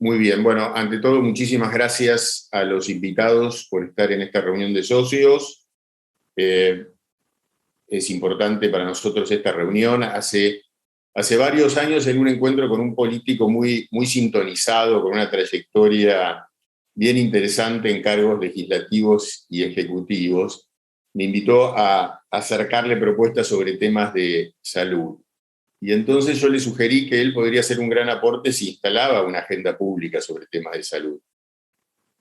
Muy bien. Bueno, ante todo, muchísimas gracias a los invitados por estar en esta reunión de socios. Es importante para nosotros esta reunión. Hace varios años, en un encuentro con un político muy, muy sintonizado, con una trayectoria bien interesante en cargos legislativos y ejecutivos, me invitó a acercarle propuestas sobre temas de salud. Y entonces yo le sugerí que él podría hacer un gran aporte si instalaba una agenda pública sobre temas de salud.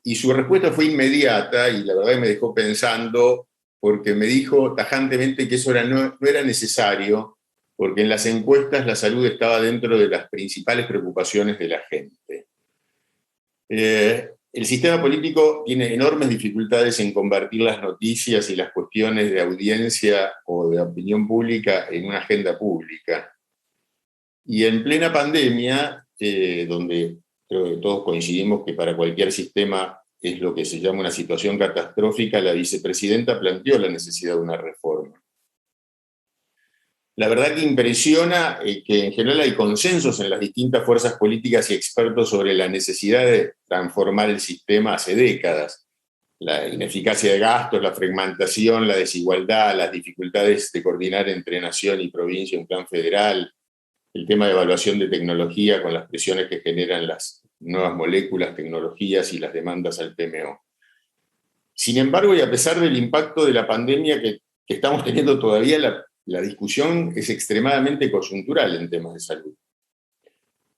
Y su respuesta fue inmediata y la verdad me dejó pensando, porque me dijo tajantemente que eso no era necesario, porque en las encuestas la salud estaba dentro de las principales preocupaciones de la gente. El sistema político tiene enormes dificultades en convertir las noticias y las cuestiones de audiencia o de opinión pública en una agenda pública. Y en plena pandemia, donde creo que todos coincidimos que para cualquier sistema es lo que se llama una situación catastrófica, la vicepresidenta planteó la necesidad de una reforma. La verdad que impresiona que en general hay consensos en las distintas fuerzas políticas y expertos sobre la necesidad de transformar el sistema hace décadas. La ineficacia de gastos, la fragmentación, la desigualdad, las dificultades de coordinar entre nación y provincia un plan federal, el tema de evaluación de tecnología con las presiones que generan las nuevas moléculas, tecnologías y las demandas al PMO. Sin embargo, y a pesar del impacto de la pandemia que estamos teniendo todavía, la discusión es extremadamente coyuntural en temas de salud.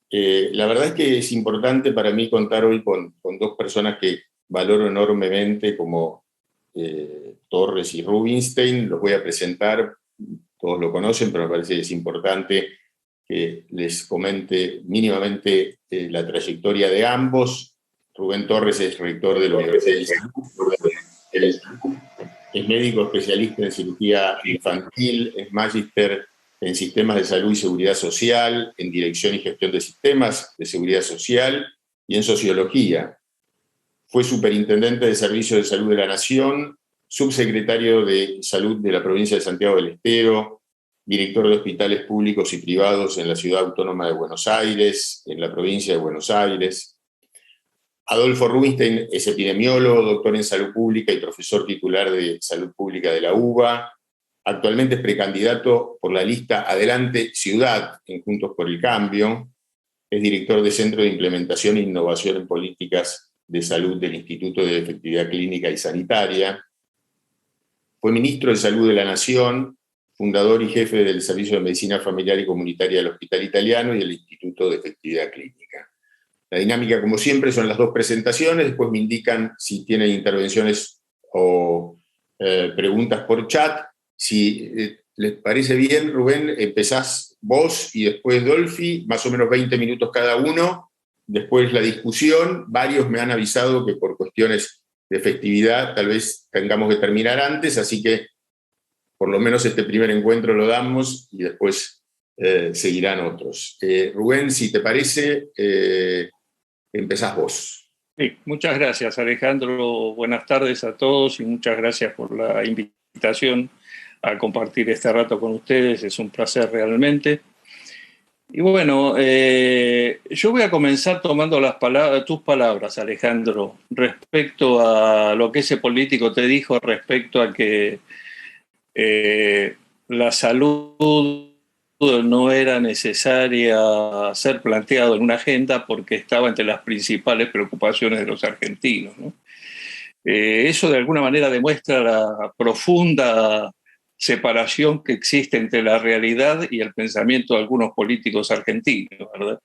La verdad es que es importante para mí contar hoy con dos personas que valoro enormemente, como Torres y Rubinstein. Los voy a presentar, todos lo conocen, pero me parece que es importante que les comente mínimamente la trayectoria de ambos. Rubén Torres es rector de la Universidad de Salud, es médico especialista en cirugía infantil, es magíster en sistemas de salud y seguridad social, en dirección y gestión de sistemas de seguridad social y en sociología. Fue superintendente de Servicios de Salud de la Nación, subsecretario de Salud de la provincia de Santiago del Estero, director de hospitales públicos y privados en la Ciudad Autónoma de Buenos Aires, en la provincia de Buenos Aires. Adolfo Rubinstein es epidemiólogo, doctor en salud pública y profesor titular de salud pública de la UBA. Actualmente es precandidato por la lista Adelante Ciudad en Juntos por el Cambio. Es director de Centro de Implementación e Innovación en Políticas de Salud del Instituto de Efectividad Clínica y Sanitaria. Fue ministro de Salud de la Nación, fundador y jefe del Servicio de Medicina Familiar y Comunitaria del Hospital Italiano y del Instituto de Efectividad Clínica. La dinámica, como siempre, son las dos presentaciones, después me indican si tienen intervenciones o preguntas por chat. Si les parece bien, Rubén, empezás vos y después Dolfi, más o menos 20 minutos cada uno, después la discusión. Varios me han avisado que por cuestiones de festividad tal vez tengamos que terminar antes, así que por lo menos este primer encuentro lo damos y después seguirán otros. Rubén, si te parece, empezás vos. Sí, muchas gracias, Alejandro. Buenas tardes a todos y muchas gracias por la invitación a compartir este rato con ustedes. Es un placer realmente. Y bueno, yo voy a comenzar tomando tus palabras, Alejandro, respecto a lo que ese político te dijo respecto a que la salud no era necesaria ser planteado en una agenda porque estaba entre las principales preocupaciones de los argentinos, ¿no? Eso de alguna manera demuestra la profunda separación que existe entre la realidad y el pensamiento de algunos políticos argentinos, ¿verdad?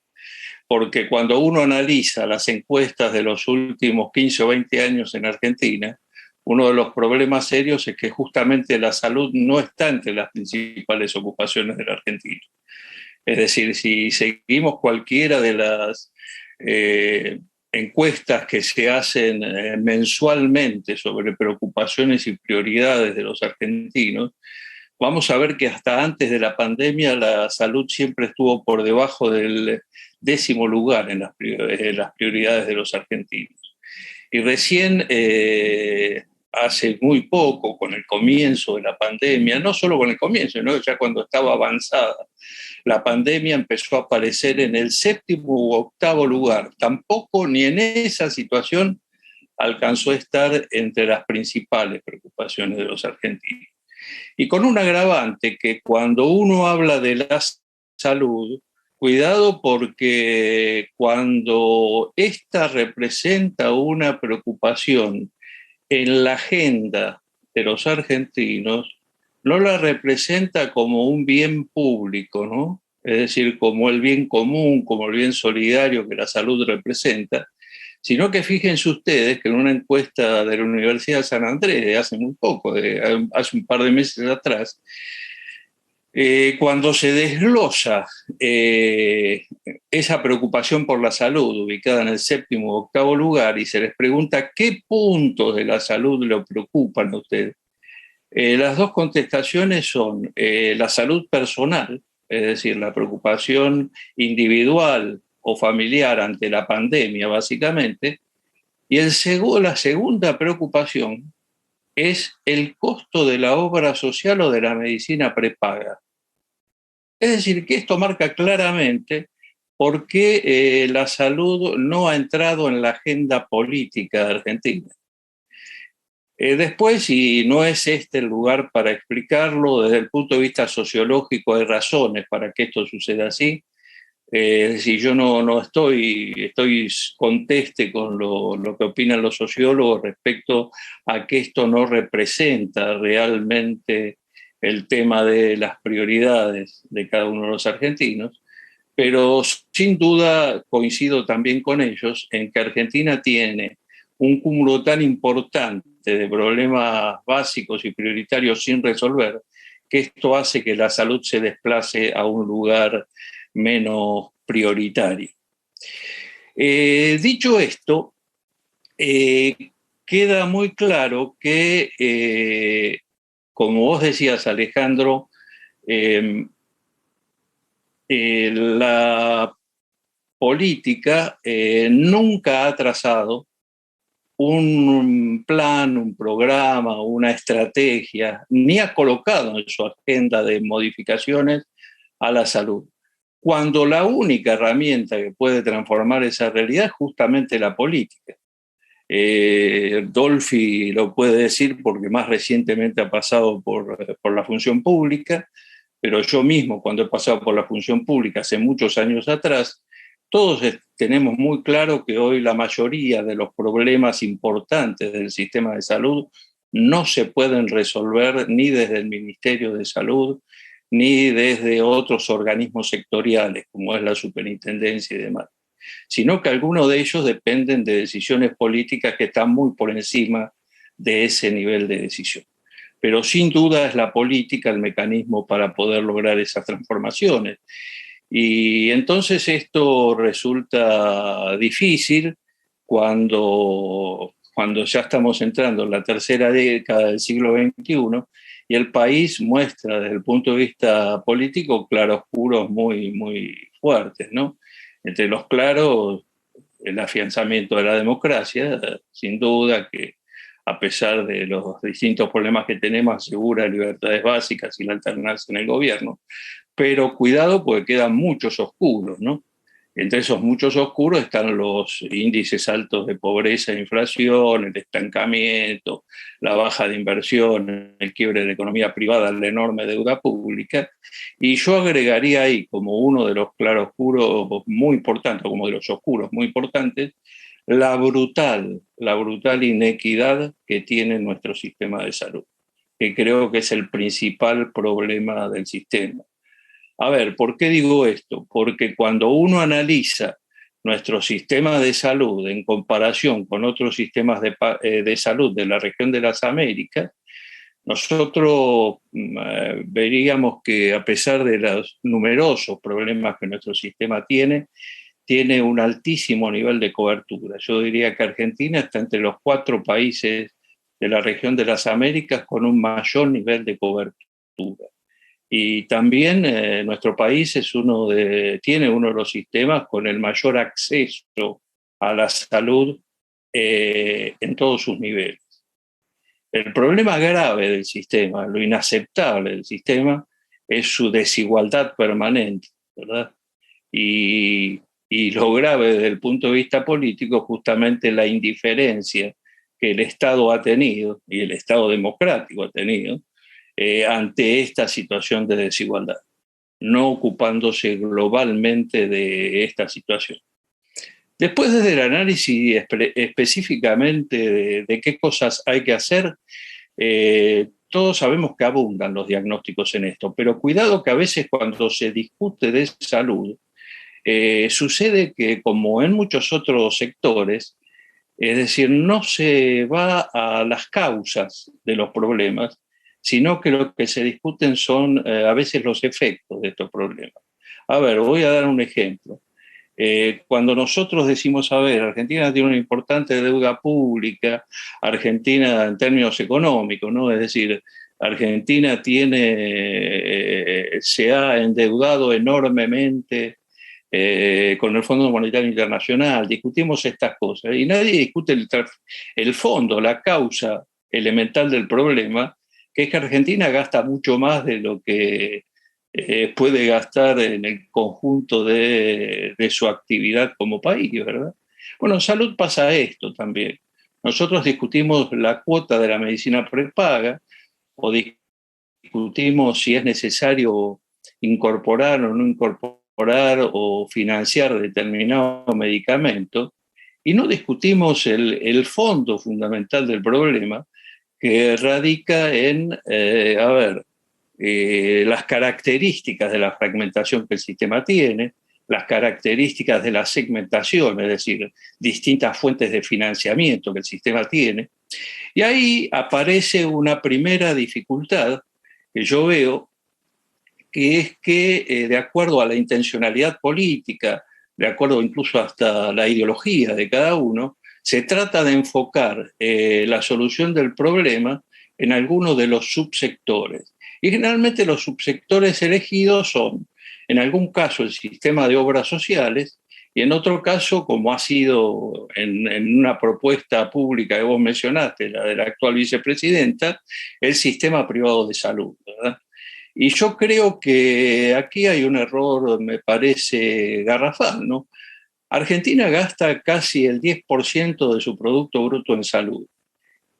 Porque cuando uno analiza las encuestas de los últimos 15 o 20 años en Argentina, uno de los problemas serios es que justamente la salud no está entre las principales ocupaciones del argentino. Es decir, si seguimos cualquiera de las encuestas que se hacen mensualmente sobre preocupaciones y prioridades de los argentinos, vamos a ver que hasta antes de la pandemia la salud siempre estuvo por debajo del 10º lugar en las prioridades de los argentinos. Y recién hace muy poco, con el comienzo de la pandemia, no solo con el comienzo, sino ya cuando estaba avanzada, la pandemia empezó a aparecer en el séptimo u octavo lugar. Tampoco ni en esa situación alcanzó a estar entre las principales preocupaciones de los argentinos. Y con un agravante que cuando uno habla de la salud, cuidado porque cuando esta representa una preocupación en la agenda de los argentinos, no la representa como un bien público, ¿no? Es decir, como el bien común, como el bien solidario que la salud representa, sino que fíjense ustedes que en una encuesta de la Universidad de San Andrés de hace muy poco, hace un par de meses atrás, cuando se desglosa esa preocupación por la salud, ubicada en el séptimo o octavo lugar, y se les pregunta qué puntos de la salud le preocupan a ustedes, las dos contestaciones son la salud personal, es decir, la preocupación individual o familiar ante la pandemia, básicamente, y la segunda preocupación es el costo de la obra social o de la medicina prepaga. Es decir, que esto marca claramente por qué la salud no ha entrado en la agenda política de Argentina. Después, y no es este el lugar para explicarlo, desde el punto de vista sociológico hay razones para que esto suceda así. Es decir, yo no estoy conteste con lo que opinan los sociólogos respecto a que esto no representa realmente el tema de las prioridades de cada uno de los argentinos, pero sin duda coincido también con ellos en que Argentina tiene un cúmulo tan importante de problemas básicos y prioritarios sin resolver, que esto hace que la salud se desplace a un lugar menos prioritario. Dicho esto, queda muy claro que, como vos decías, Alejandro, la política nunca ha trazado un plan, un programa, una estrategia, ni ha colocado en su agenda de modificaciones a la salud, cuando la única herramienta que puede transformar esa realidad es justamente la política. Dolfi lo puede decir porque más recientemente ha pasado por la función pública, pero yo mismo cuando he pasado por la función pública hace muchos años atrás, todos tenemos muy claro que hoy la mayoría de los problemas importantes del sistema de salud no se pueden resolver ni desde el Ministerio de Salud, ni desde otros organismos sectoriales, como es la superintendencia y demás, sino que algunos de ellos dependen de decisiones políticas que están muy por encima de ese nivel de decisión. Pero sin duda es la política el mecanismo para poder lograr esas transformaciones. Y entonces esto resulta difícil cuando ya estamos entrando en la tercera década del siglo XXI y el país muestra desde el punto de vista político claroscuros muy fuertes, ¿no? Entre los claros, el afianzamiento de la democracia, sin duda que a pesar de los distintos problemas que tenemos, asegura libertades básicas y la alternancia en el gobierno. Pero cuidado porque quedan muchos oscuros, ¿no? Entre esos muchos oscuros están los índices altos de pobreza e inflación, el estancamiento, la baja de inversión, el quiebre de la economía privada, la enorme deuda pública. Y yo agregaría ahí como uno de los claroscuros muy importantes, como de los oscuros muy importantes, la brutal inequidad que tiene nuestro sistema de salud, que creo que es el principal problema del sistema. A ver, ¿por qué digo esto? Porque cuando uno analiza nuestro sistema de salud en comparación con otros sistemas de salud de la región de las Américas, nosotros veríamos que a pesar de los numerosos problemas que nuestro sistema tiene un altísimo nivel de cobertura. Yo diría que Argentina está entre los 4 países de la región de las Américas con un mayor nivel de cobertura. Y también nuestro país tiene uno de los sistemas con el mayor acceso a la salud en todos sus niveles. El problema grave del sistema, lo inaceptable del sistema, es su desigualdad permanente, ¿verdad? Y lo grave desde el punto de vista político, justamente la indiferencia que el Estado ha tenido, y el Estado democrático ha tenido, ante esta situación de desigualdad, no ocupándose globalmente de esta situación. Después, desde el análisis específicamente de qué cosas hay que hacer, todos sabemos que abundan los diagnósticos en esto, pero cuidado que a veces cuando se discute de salud, sucede que, como en muchos otros sectores, es decir, no se va a las causas de los problemas, sino que lo que se discuten son a veces los efectos de estos problemas. A ver, voy a dar un ejemplo. Cuando nosotros decimos, a ver, Argentina tiene una importante deuda pública, Argentina en términos económicos, ¿no? Es decir, Argentina se ha endeudado enormemente con el Fondo Monetario Internacional, discutimos estas cosas y nadie discute el fondo, la causa elemental del problema, que es que Argentina gasta mucho más de lo que puede gastar en el conjunto de su actividad como país, ¿verdad? Bueno, en salud pasa esto también. Nosotros discutimos la cuota de la medicina prepaga o discutimos si es necesario incorporar o no incorporar o financiar determinado medicamento y no discutimos el fondo fundamental del problema que radica en, las características de la fragmentación que el sistema tiene, las características de la segmentación, es decir, distintas fuentes de financiamiento que el sistema tiene. Y ahí aparece una primera dificultad que yo veo, que es que de acuerdo a la intencionalidad política, de acuerdo incluso hasta la ideología de cada uno, se trata de enfocar la solución del problema en algunos de los subsectores. Y generalmente los subsectores elegidos son, en algún caso, el sistema de obras sociales, y en otro caso, como ha sido en una propuesta pública que vos mencionaste, la de la actual vicepresidenta, el sistema privado de salud, ¿verdad? Y yo creo que aquí hay un error, me parece, garrafal, ¿no? Argentina gasta casi el 10% de su Producto Bruto en salud.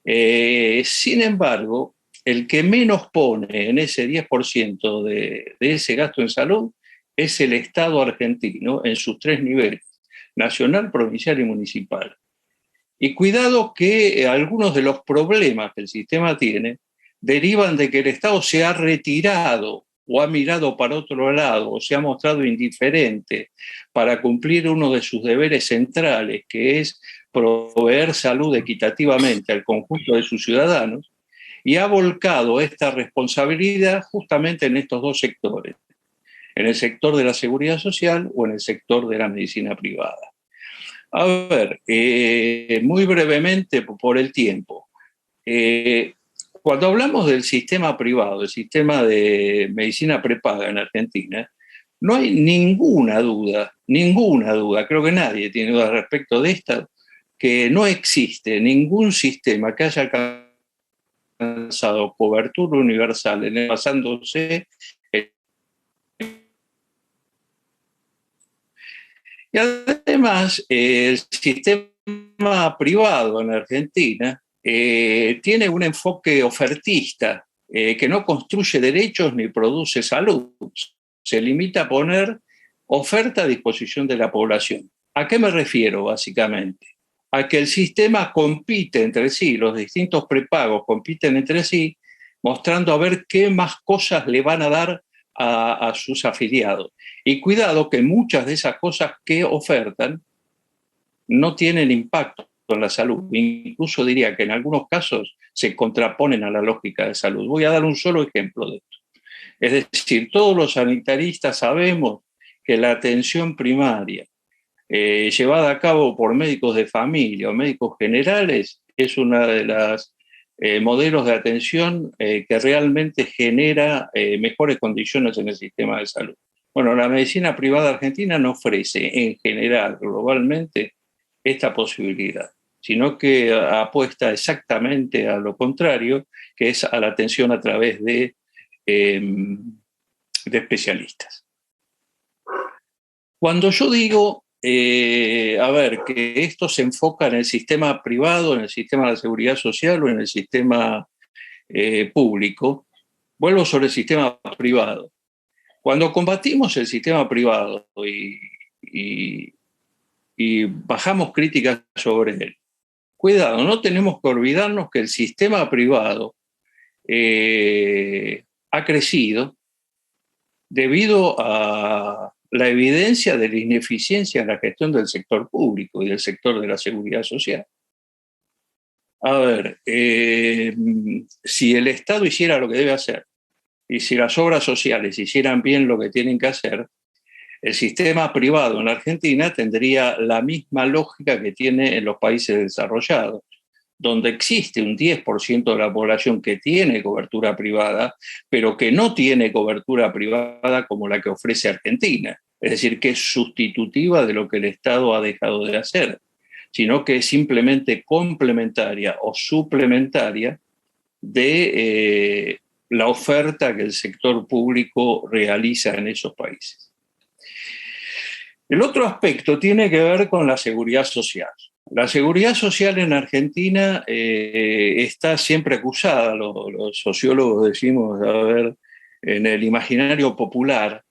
Sin embargo, el que menos pone en ese 10% de ese gasto en salud es el Estado argentino en sus tres niveles, nacional, provincial y municipal. Y cuidado que algunos de los problemas que el sistema tiene derivan de que el Estado se ha retirado o ha mirado para otro lado o se ha mostrado indiferente para cumplir uno de sus deberes centrales, que es proveer salud equitativamente al conjunto de sus ciudadanos, y ha volcado esta responsabilidad justamente en estos dos sectores, en el sector de la seguridad social o en el sector de la medicina privada. A ver, muy brevemente por el tiempo. Cuando hablamos del sistema privado, el sistema de medicina prepaga en Argentina, no hay ninguna duda, creo que nadie tiene duda respecto de esta, que no existe ningún sistema que haya alcanzado cobertura universal basándose en... Y además, el sistema privado en Argentina tiene un enfoque ofertista que no construye derechos ni produce salud. Se limita a poner oferta a disposición de la población. ¿A qué me refiero básicamente? A que el sistema compite entre sí, los distintos prepagos compiten entre sí, mostrando a ver qué más cosas le van a dar a sus afiliados. Y cuidado que muchas de esas cosas que ofertan no tienen impacto en la salud. Incluso diría que en algunos casos se contraponen a la lógica de salud. Voy a dar un solo ejemplo de esto. Es decir, todos los sanitaristas sabemos que la atención primaria llevada a cabo por médicos de familia o médicos generales es una de las modelos de atención que realmente genera mejores condiciones en el sistema de salud. Bueno, la medicina privada argentina no ofrece en general, globalmente, esta posibilidad. sino que apuesta exactamente a lo contrario, que es a la atención a través de especialistas. Cuando yo digo, que esto se enfoca en el sistema privado, en el sistema de seguridad social o en el sistema público, vuelvo sobre el sistema privado. Cuando combatimos el sistema privado y bajamos críticas sobre él, cuidado, no tenemos que olvidarnos que el sistema privado ha crecido debido a la evidencia de la ineficiencia en la gestión del sector público y del sector de la seguridad social. A ver, si el Estado hiciera lo que debe hacer y si las obras sociales hicieran bien lo que tienen que hacer, el sistema privado en la Argentina tendría la misma lógica que tiene en los países desarrollados, donde existe un 10% de la población que tiene cobertura privada, pero que no tiene cobertura privada como la que ofrece Argentina. Es decir, que es sustitutiva de lo que el Estado ha dejado de hacer, sino que es simplemente complementaria o suplementaria de la oferta que el sector público realiza en esos países. El otro aspecto tiene que ver con la seguridad social. La seguridad social en Argentina está siempre acusada, los sociólogos decimos, en el imaginario popular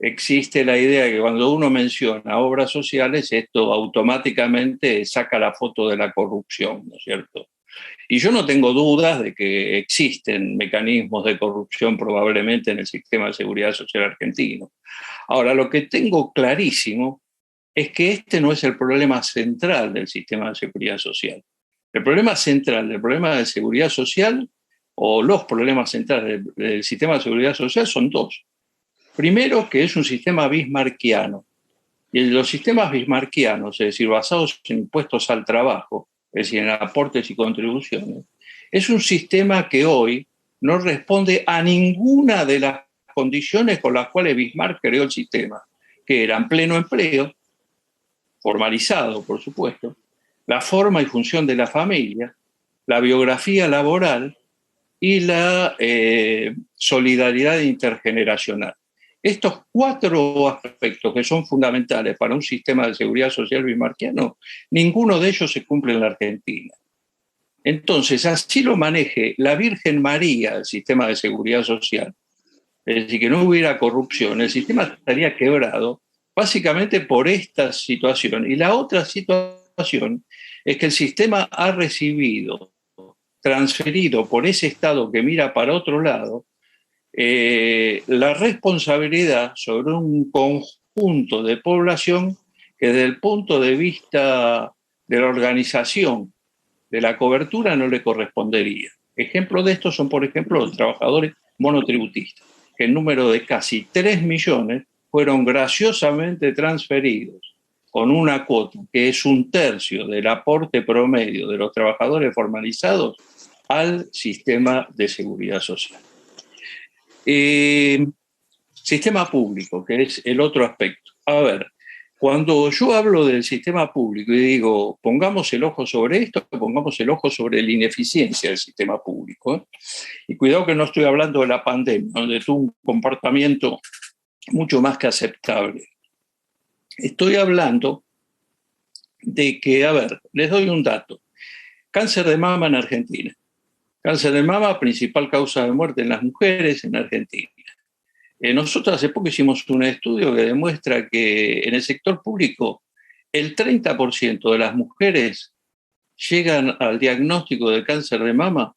existe la idea de que cuando uno menciona obras sociales, esto automáticamente saca la foto de la corrupción, ¿no es cierto? Y yo no tengo dudas de que existen mecanismos de corrupción probablemente en el sistema de seguridad social argentino. Ahora, lo que tengo clarísimo es que este no es el problema central del sistema de seguridad social. El problema central del problema de seguridad social, o los problemas centrales del sistema de seguridad social, son dos. Primero, que es un sistema bismarckiano. Y los sistemas bismarckianos, es decir, basados en impuestos al trabajo, es decir, en aportes y contribuciones, es un sistema que hoy no responde a ninguna de las condiciones con las cuales Bismarck creó el sistema, que eran pleno empleo, formalizado, por supuesto, la forma y función de la familia, la biografía laboral y la solidaridad intergeneracional. Estos cuatro aspectos que son fundamentales para un sistema de seguridad social bismarckiano, ninguno de ellos se cumple en la Argentina. Entonces, así lo maneje la Virgen María, el sistema de seguridad social, es decir, que no hubiera corrupción, el sistema estaría quebrado básicamente por esta situación. Y la otra situación es que el sistema ha recibido, transferido por ese Estado que mira para otro lado, la responsabilidad sobre un conjunto de población que desde el punto de vista de la organización de la cobertura no le correspondería. Ejemplos de esto son, por ejemplo, los trabajadores monotributistas, que el número de casi 3 millones fueron graciosamente transferidos con una cuota que es 1/3 del aporte promedio de los trabajadores formalizados al sistema de seguridad social. Sistema público, que es el otro aspecto. A ver, cuando yo hablo del sistema público y digo, pongamos el ojo sobre esto, pongamos el ojo sobre la ineficiencia del sistema público. Y cuidado que no estoy hablando de la pandemia, donde tuvo un comportamiento mucho más que aceptable. Estoy hablando de que, a ver, les doy un dato. Cáncer de mama en Argentina. Cáncer de mama, principal causa de muerte en las mujeres en Argentina. Nosotros hace poco hicimos un estudio que demuestra que en el sector público el 30% de las mujeres llegan al diagnóstico de cáncer de mama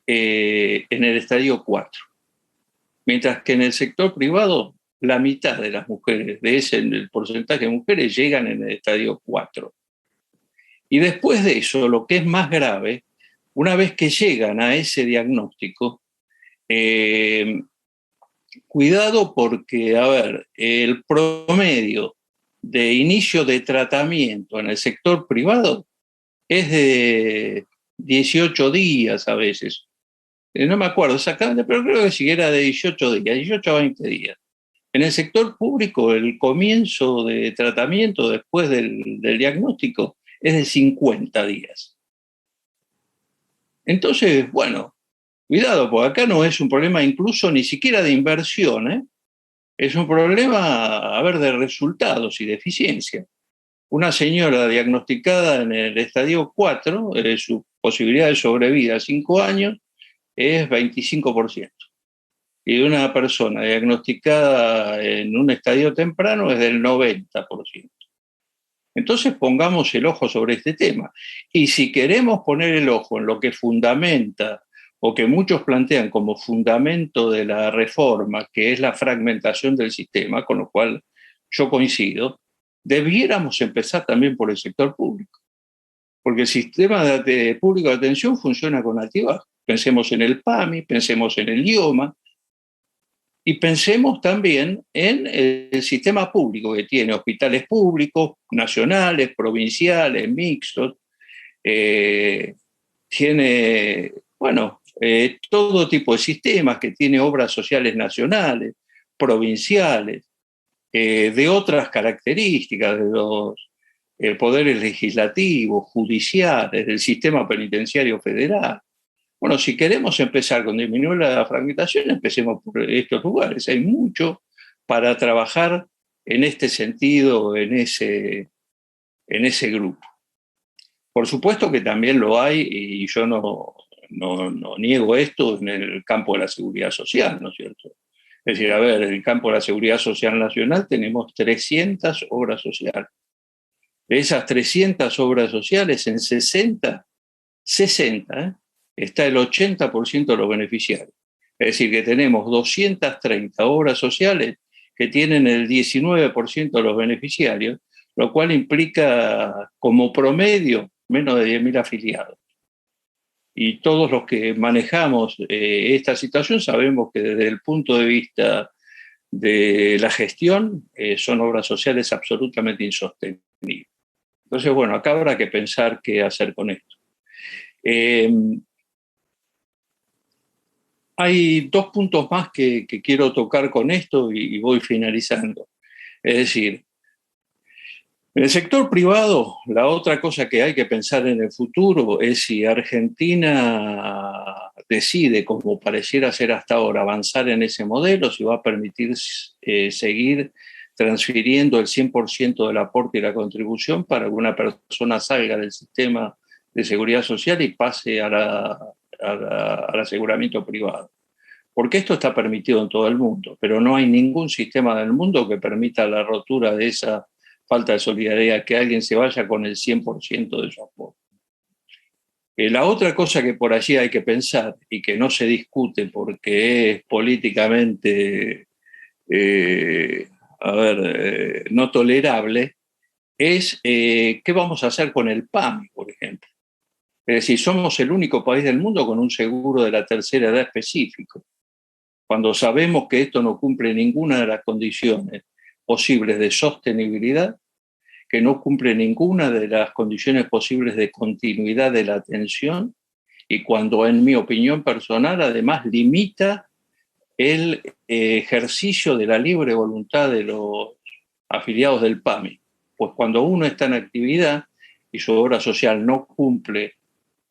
en el estadio 4. Mientras que en el sector privado, la mitad de las mujeres, de ese el porcentaje de mujeres, llegan en el estadio 4. Y después de eso, lo que es más grave, una vez que llegan a ese diagnóstico, cuidado porque, a ver, el promedio de inicio de tratamiento en el sector privado es de 18 días a veces. No me acuerdo exactamente, pero creo que sí era de 18 días, 18 a 20 días. En el sector público, el comienzo de tratamiento después del diagnóstico es de 50 días. Entonces, bueno, cuidado, porque acá no es un problema incluso ni siquiera de inversión, ¿eh? Es un problema, a ver, de resultados y de eficiencia. Una señora diagnosticada en el estadio 4, su posibilidad de sobrevida a 5 años es 25%. Y de una persona diagnosticada en un estadio temprano es del 90%. Entonces pongamos el ojo sobre este tema. Y si queremos poner el ojo en lo que fundamenta o que muchos plantean como fundamento de la reforma, que es la fragmentación del sistema, con lo cual yo coincido, debiéramos empezar también por el sector público. Porque el sistema público de atención funciona con altibajos. Pensemos en el PAMI, pensemos en el IOMA, y pensemos también en el sistema público que tiene hospitales públicos, nacionales, provinciales, mixtos, tiene, bueno, todo tipo de sistemas, que tiene obras sociales nacionales, provinciales, de otras características, de los poderes legislativos, judiciales, del sistema penitenciario federal. Bueno, si queremos empezar con disminuir la fragmentación, empecemos por estos lugares. Hay mucho para trabajar en este sentido, en ese grupo. Por supuesto que también lo hay, y yo no niego esto, en el campo de la seguridad social, ¿no es cierto? Es decir, a ver, en el campo de la seguridad social nacional tenemos 300 obras sociales. De esas 300 obras sociales, en 60, está el 80% de los beneficiarios. Es decir, que tenemos 230 obras sociales que tienen el 19% de los beneficiarios, lo cual implica como promedio menos de 10.000 afiliados. Y todos los que manejamos esta situación sabemos que desde el punto de vista de la gestión son obras sociales absolutamente insostenibles. Entonces, bueno, acá habrá que pensar qué hacer con esto. Hay 2 puntos más que quiero tocar con esto y voy finalizando. Es decir, en el sector privado, la otra cosa que hay que pensar en el futuro es si Argentina decide, como pareciera ser hasta ahora, avanzar en ese modelo, si va a permitir seguir transfiriendo el 100% del aporte y la contribución para que una persona salga del sistema de seguridad social y pase al aseguramiento privado. Porque esto está permitido en todo el mundo, pero no hay ningún sistema del mundo que permita la rotura de esa falta de solidaridad, que alguien se vaya con el 100% de su aporte. La otra cosa que por allí hay que pensar y que no se discute porque es políticamente no tolerable es qué vamos a hacer con el PAMI, por ejemplo. Es decir, somos el único país del mundo con un seguro de la tercera edad específico. Cuando sabemos que esto no cumple ninguna de las condiciones posibles de sostenibilidad, que no cumple ninguna de las condiciones posibles de continuidad de la atención, y cuando, en mi opinión personal, además limita el ejercicio de la libre voluntad de los afiliados del PAMI. Pues cuando uno está en actividad y su obra social no cumple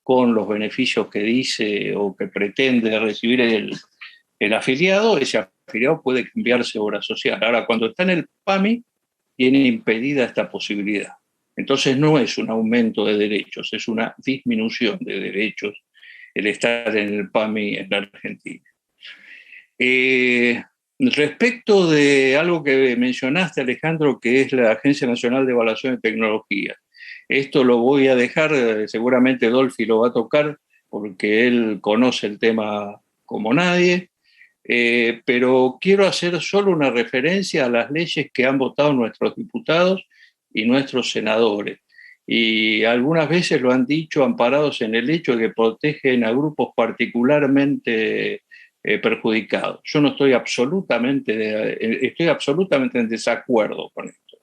con los beneficios que dice o que pretende recibir el afiliado, ese afiliado puede cambiarse obra social. Ahora, cuando está en el PAMI, tiene impedida esta posibilidad. Entonces no es un aumento de derechos, es una disminución de derechos el estar en el PAMI en la Argentina. Respecto de algo que mencionaste, Alejandro, que es la Agencia Nacional de Evaluación de Tecnología, esto lo voy a dejar, seguramente Dolfi lo va a tocar, porque él conoce el tema como nadie, pero quiero hacer solo una referencia a las leyes que han votado nuestros diputados y nuestros senadores. Y algunas veces lo han dicho amparados en el hecho de que protegen a grupos particularmente perjudicados. Yo no estoy estoy absolutamente en desacuerdo con esto.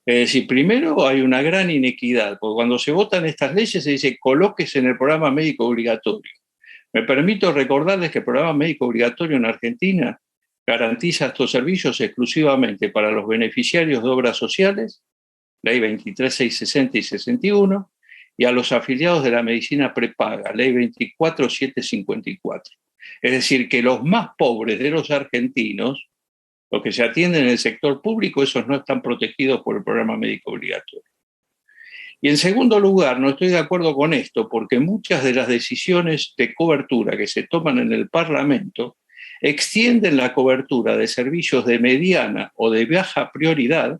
Es decir, primero hay una gran inequidad, porque cuando se votan estas leyes se dice colóquese en el programa médico obligatorio. Me permito recordarles que el programa médico obligatorio en Argentina garantiza estos servicios exclusivamente para los beneficiarios de obras sociales, Ley 23660 y 61, y a los afiliados de la medicina prepaga, Ley 24754. Es decir, que los más pobres de los argentinos, los que se atienden en el sector público, esos no están protegidos por el programa médico obligatorio. Y en segundo lugar, no estoy de acuerdo con esto, porque muchas de las decisiones de cobertura que se toman en el Parlamento extienden la cobertura de servicios de mediana o de baja prioridad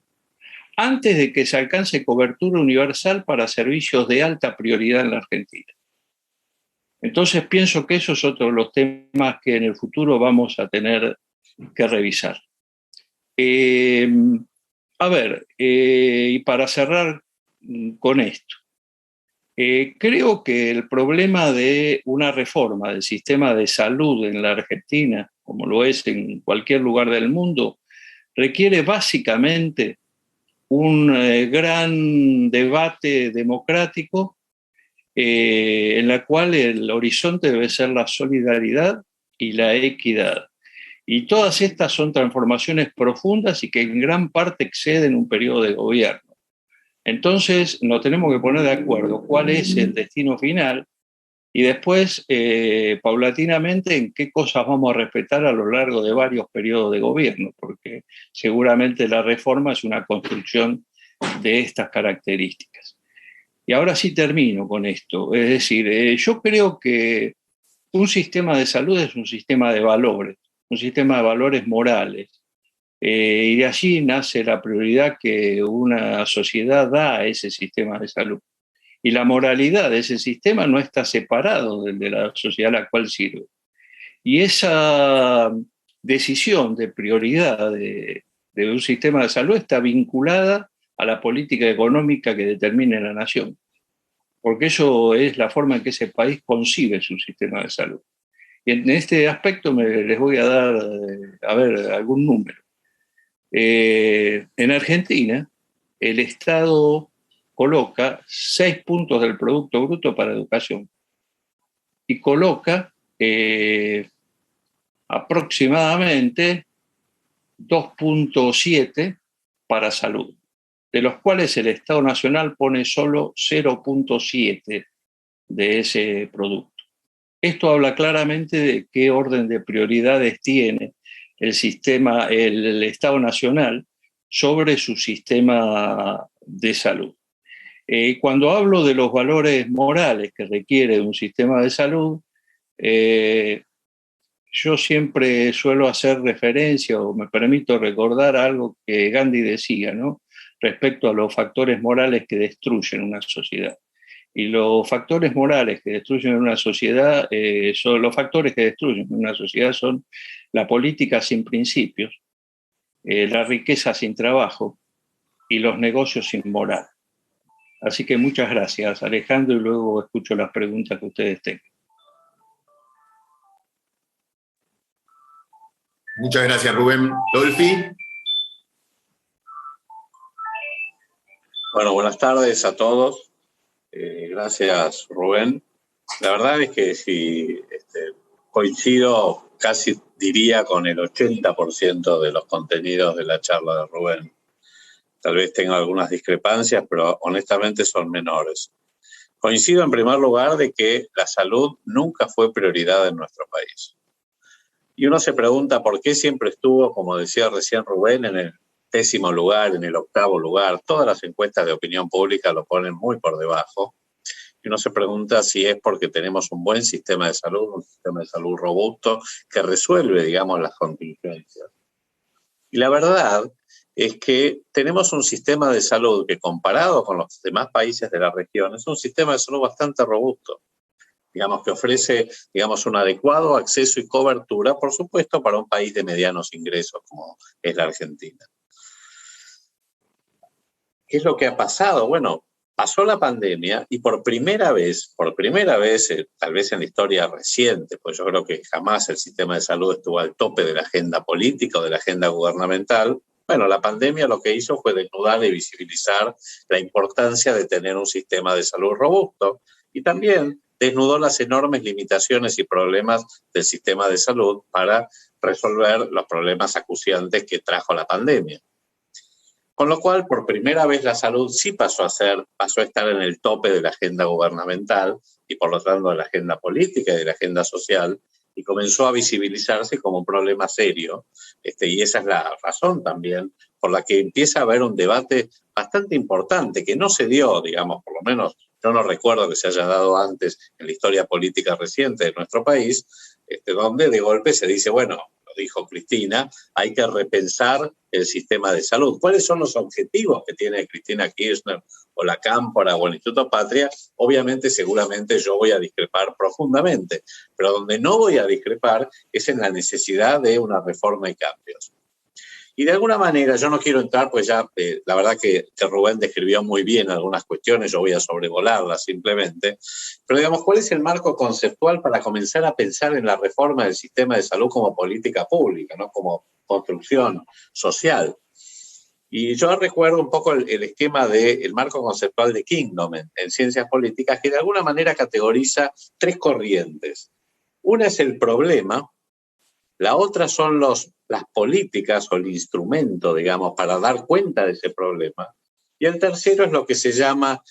antes de que se alcance cobertura universal para servicios de alta prioridad en la Argentina. Entonces pienso que eso es otro de los temas que en el futuro vamos a tener que revisar. Y para cerrar con esto, creo que el problema de una reforma del sistema de salud en la Argentina, como lo es en cualquier lugar del mundo, requiere básicamente un gran debate democrático en la cual el horizonte debe ser la solidaridad y la equidad. Y todas estas son transformaciones profundas y que en gran parte exceden un periodo de gobierno. Entonces nos tenemos que poner de acuerdo cuál es el destino final y después, paulatinamente, en qué cosas vamos a respetar a lo largo de varios periodos de gobierno, porque seguramente la reforma es una construcción de estas características. Y ahora sí termino con esto. Es decir, yo creo que un sistema de salud es un sistema de valores morales. Y de allí nace la prioridad que una sociedad da a ese sistema de salud. Y la moralidad de ese sistema no está separado del de la sociedad a la cual sirve. Y esa decisión de prioridad de un sistema de salud está vinculada a la política económica que determine la nación, porque eso es la forma en que ese país concibe su sistema de salud. Y en este aspecto les voy a dar, algún número. En Argentina, el Estado coloca 6 puntos del Producto Bruto para educación y coloca aproximadamente 2,7 para salud, de los cuales el Estado Nacional pone solo 0,7 de ese producto. Esto habla claramente de qué orden de prioridades tiene el Estado Nacional sobre su sistema de salud. Cuando hablo de los valores morales que requiere un sistema de salud, yo siempre suelo hacer referencia o me permito recordar algo que Gandhi decía, ¿no?, respecto a los factores morales que destruyen una sociedad. Y los factores morales que destruyen una sociedad, son la política sin principios, la riqueza sin trabajo y los negocios sin moral. Así que muchas gracias, Alejandro, y luego escucho las preguntas que ustedes tengan. Muchas gracias, Rubén. Dolfi. Bueno, buenas tardes a todos. Gracias, Rubén. La verdad es que sí, coincido, casi diría, con el 80% de los contenidos de la charla de Rubén. Tal vez tenga algunas discrepancias, pero honestamente son menores. Coincido en primer lugar de que la salud nunca fue prioridad en nuestro país. Y uno se pregunta por qué siempre estuvo, como decía recién Rubén, en el 10º lugar, en el 8º lugar. Todas las encuestas de opinión pública lo ponen muy por debajo. Y uno se pregunta si es porque tenemos un buen sistema de salud, un sistema de salud robusto que resuelve, digamos, las contingencias. Y la verdad es que tenemos un sistema de salud que, comparado con los demás países de la región, es un sistema de salud bastante robusto. Digamos, que ofrece, digamos, un adecuado acceso y cobertura, por supuesto, para un país de medianos ingresos como es la Argentina. ¿Qué es lo que ha pasado? Bueno, pasó la pandemia y por primera vez, tal vez en la historia reciente, pues yo creo que jamás el sistema de salud estuvo al tope de la agenda política o de la agenda gubernamental. Bueno, la pandemia lo que hizo fue desnudar y visibilizar la importancia de tener un sistema de salud robusto y también desnudó las enormes limitaciones y problemas del sistema de salud para resolver los problemas acuciantes que trajo la pandemia. Con lo cual, por primera vez la salud sí pasó a estar en el tope de la agenda gubernamental y por lo tanto de la agenda política y de la agenda social, y comenzó a visibilizarse como un problema serio. Y esa es la razón también por la que empieza a haber un debate bastante importante, que no se dio, digamos, por lo menos yo no recuerdo que se haya dado antes en la historia política reciente de nuestro país, donde de golpe se dice, bueno, lo dijo Cristina, hay que repensar el sistema de salud. ¿Cuáles son los objetivos que tiene Cristina Kirchner o la Cámpora o el Instituto Patria? Obviamente, seguramente yo voy a discrepar profundamente, pero donde no voy a discrepar es en la necesidad de una reforma y cambios. Y de alguna manera, yo no quiero entrar, pues ya, la verdad que Rubén describió muy bien algunas cuestiones, yo voy a sobrevolarlas simplemente, pero digamos, ¿cuál es el marco conceptual para comenzar a pensar en la reforma del sistema de salud como política pública, ¿no? Como construcción social? Y yo recuerdo un poco el esquema del marco conceptual de Kingdom en ciencias políticas, que de alguna manera categoriza tres corrientes. Una es el problema, la otra son las políticas o el instrumento, digamos, para dar cuenta de ese problema. Y el tercero es lo que se llama,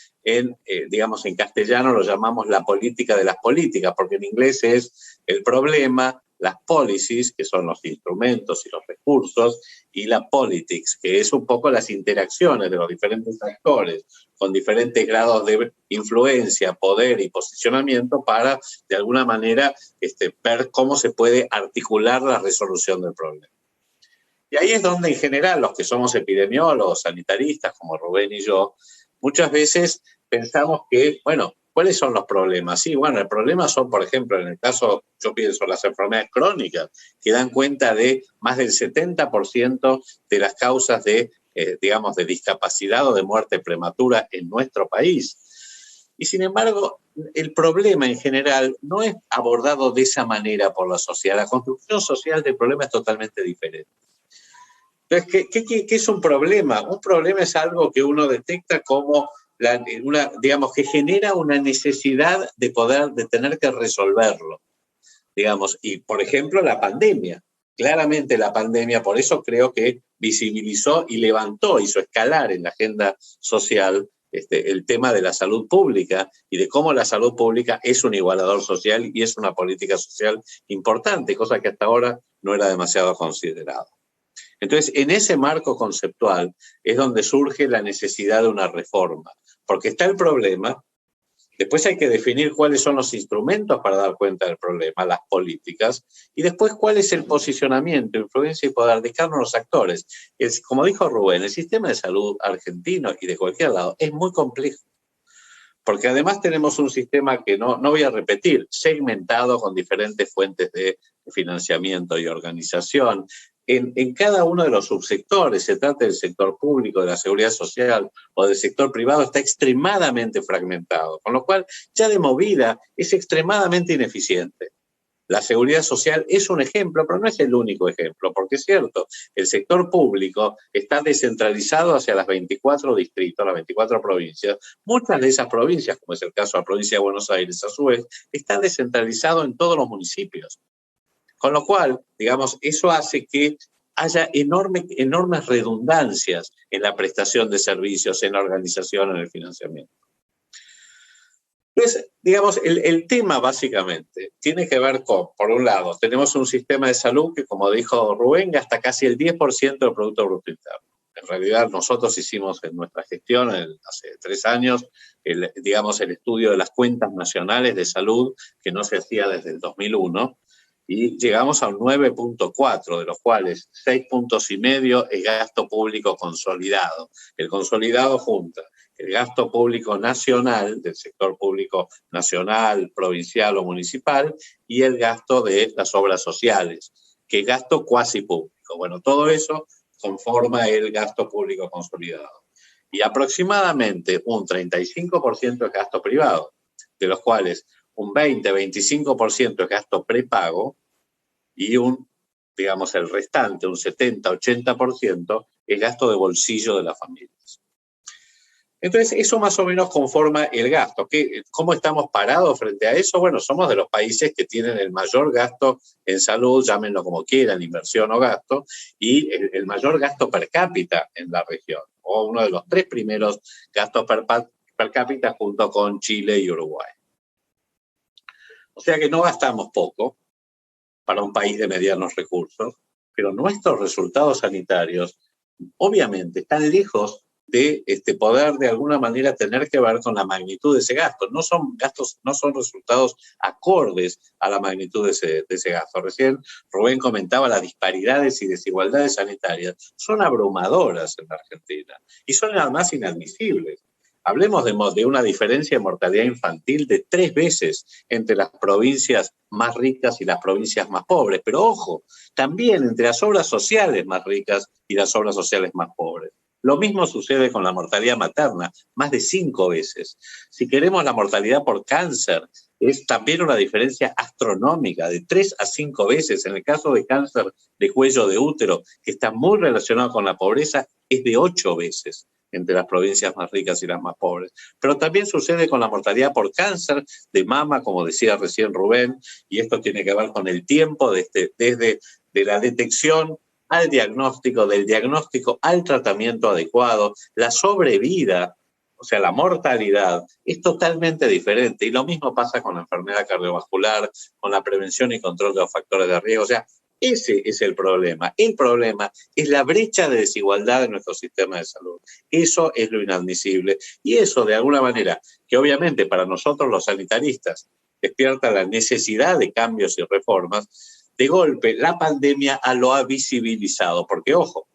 digamos, en castellano lo llamamos la política de las políticas, porque en inglés es el problema, las policies, que son los instrumentos y los recursos, y la politics, que es un poco las interacciones de los diferentes actores, con diferentes grados de influencia, poder y posicionamiento para, de alguna manera, ver cómo se puede articular la resolución del problema. Y ahí es donde, en general, los que somos epidemiólogos, sanitaristas, como Rubén y yo, muchas veces pensamos que, bueno, ¿cuáles son los problemas? Sí, bueno, el problema son, por ejemplo, en el caso, yo pienso, las enfermedades crónicas, que dan cuenta de más del 70% de las causas de, digamos, de discapacidad o de muerte prematura en nuestro país. Y sin embargo, el problema en general no es abordado de esa manera por la sociedad. La construcción social del problema es totalmente diferente. Entonces, ¿qué es un problema? Un problema es algo que uno detecta como digamos, que genera una necesidad de tener que resolverlo, digamos, y por ejemplo la pandemia, claramente la pandemia, por eso creo que visibilizó y levantó, hizo escalar en la agenda social el tema de la salud pública y de cómo la salud pública es un igualador social y es una política social importante, cosa que hasta ahora no era demasiado considerado. Entonces, en ese marco conceptual es donde surge la necesidad de una reforma, porque está el problema, después hay que definir cuáles son los instrumentos para dar cuenta del problema, las políticas, y después cuál es el posicionamiento, influencia y poder de cada uno de los actores. Como dijo Rubén, el sistema de salud argentino y de cualquier lado es muy complejo, porque además tenemos un sistema que no voy a repetir, segmentado con diferentes fuentes de financiamiento y organización. En cada uno de los subsectores, se trata del sector público, de la seguridad social o del sector privado, está extremadamente fragmentado, con lo cual ya de movida es extremadamente ineficiente. La seguridad social es un ejemplo, pero no es el único ejemplo, porque es cierto, el sector público está descentralizado hacia las 24 distritos, las 24 provincias. Muchas de esas provincias, como es el caso de la provincia de Buenos Aires, a su vez, está descentralizado en todos los municipios. Con lo cual, digamos, eso hace que haya enormes redundancias en la prestación de servicios, en la organización, en el financiamiento. Entonces, digamos, el tema básicamente tiene que ver con, por un lado, tenemos un sistema de salud que, como dijo Rubén, gasta casi el 10% del Producto Bruto Interno. En realidad, nosotros hicimos en nuestra gestión, hace 3 años, el estudio de las cuentas nacionales de salud, que no se hacía desde el 2001, y llegamos a un 9.4, de los cuales 6,5 puntos es gasto público consolidado. El consolidado junta el gasto público nacional, del sector público nacional, provincial o municipal, y el gasto de las obras sociales, que es gasto cuasi público. Bueno, todo eso conforma el gasto público consolidado. Y aproximadamente un 35% es gasto privado, de los cuales un 20-25% es gasto prepago y el restante, un 70-80%, es gasto de bolsillo de las familias. Entonces, eso más o menos conforma el gasto. ¿Cómo estamos parados frente a eso? Bueno, somos de los países que tienen el mayor gasto en salud, llámenlo como quieran, inversión o gasto, y el mayor gasto per cápita en la región. o uno de los 3 primeros gastos per cápita junto con Chile y Uruguay. O sea que no gastamos poco para un país de medianos recursos, pero nuestros resultados sanitarios obviamente están lejos de poder de alguna manera tener que ver con la magnitud de ese gasto. No son gastos, no son resultados acordes a la magnitud de ese gasto. Recién Rubén comentaba las disparidades y desigualdades sanitarias. Son abrumadoras en la Argentina y son además inadmisibles. Hablemos de una diferencia de mortalidad infantil de 3 veces entre las provincias más ricas y las provincias más pobres. Pero ojo, también entre las obras sociales más ricas y las obras sociales más pobres. Lo mismo sucede con la mortalidad materna, más de 5 veces. Si queremos la mortalidad por cáncer, es también una diferencia astronómica, de 3 a 5 veces. En el caso de cáncer de cuello de útero, que está muy relacionado con la pobreza, es de 8 veces entre las provincias más ricas y las más pobres. Pero también sucede con la mortalidad por cáncer de mama, como decía recién Rubén, y esto tiene que ver con el tiempo desde de la detección al diagnóstico, del diagnóstico al tratamiento adecuado. La sobrevida, o sea, la mortalidad, es totalmente diferente. Y lo mismo pasa con la enfermedad cardiovascular, con la prevención y control de los factores de riesgo. O sea, ese es el problema. El problema es la brecha de desigualdad de nuestro sistema de salud. Eso es lo inadmisible. Y eso, de alguna manera, que obviamente para nosotros los sanitaristas despierta la necesidad de cambios y reformas, de golpe la pandemia lo ha visibilizado. Porque, ojo,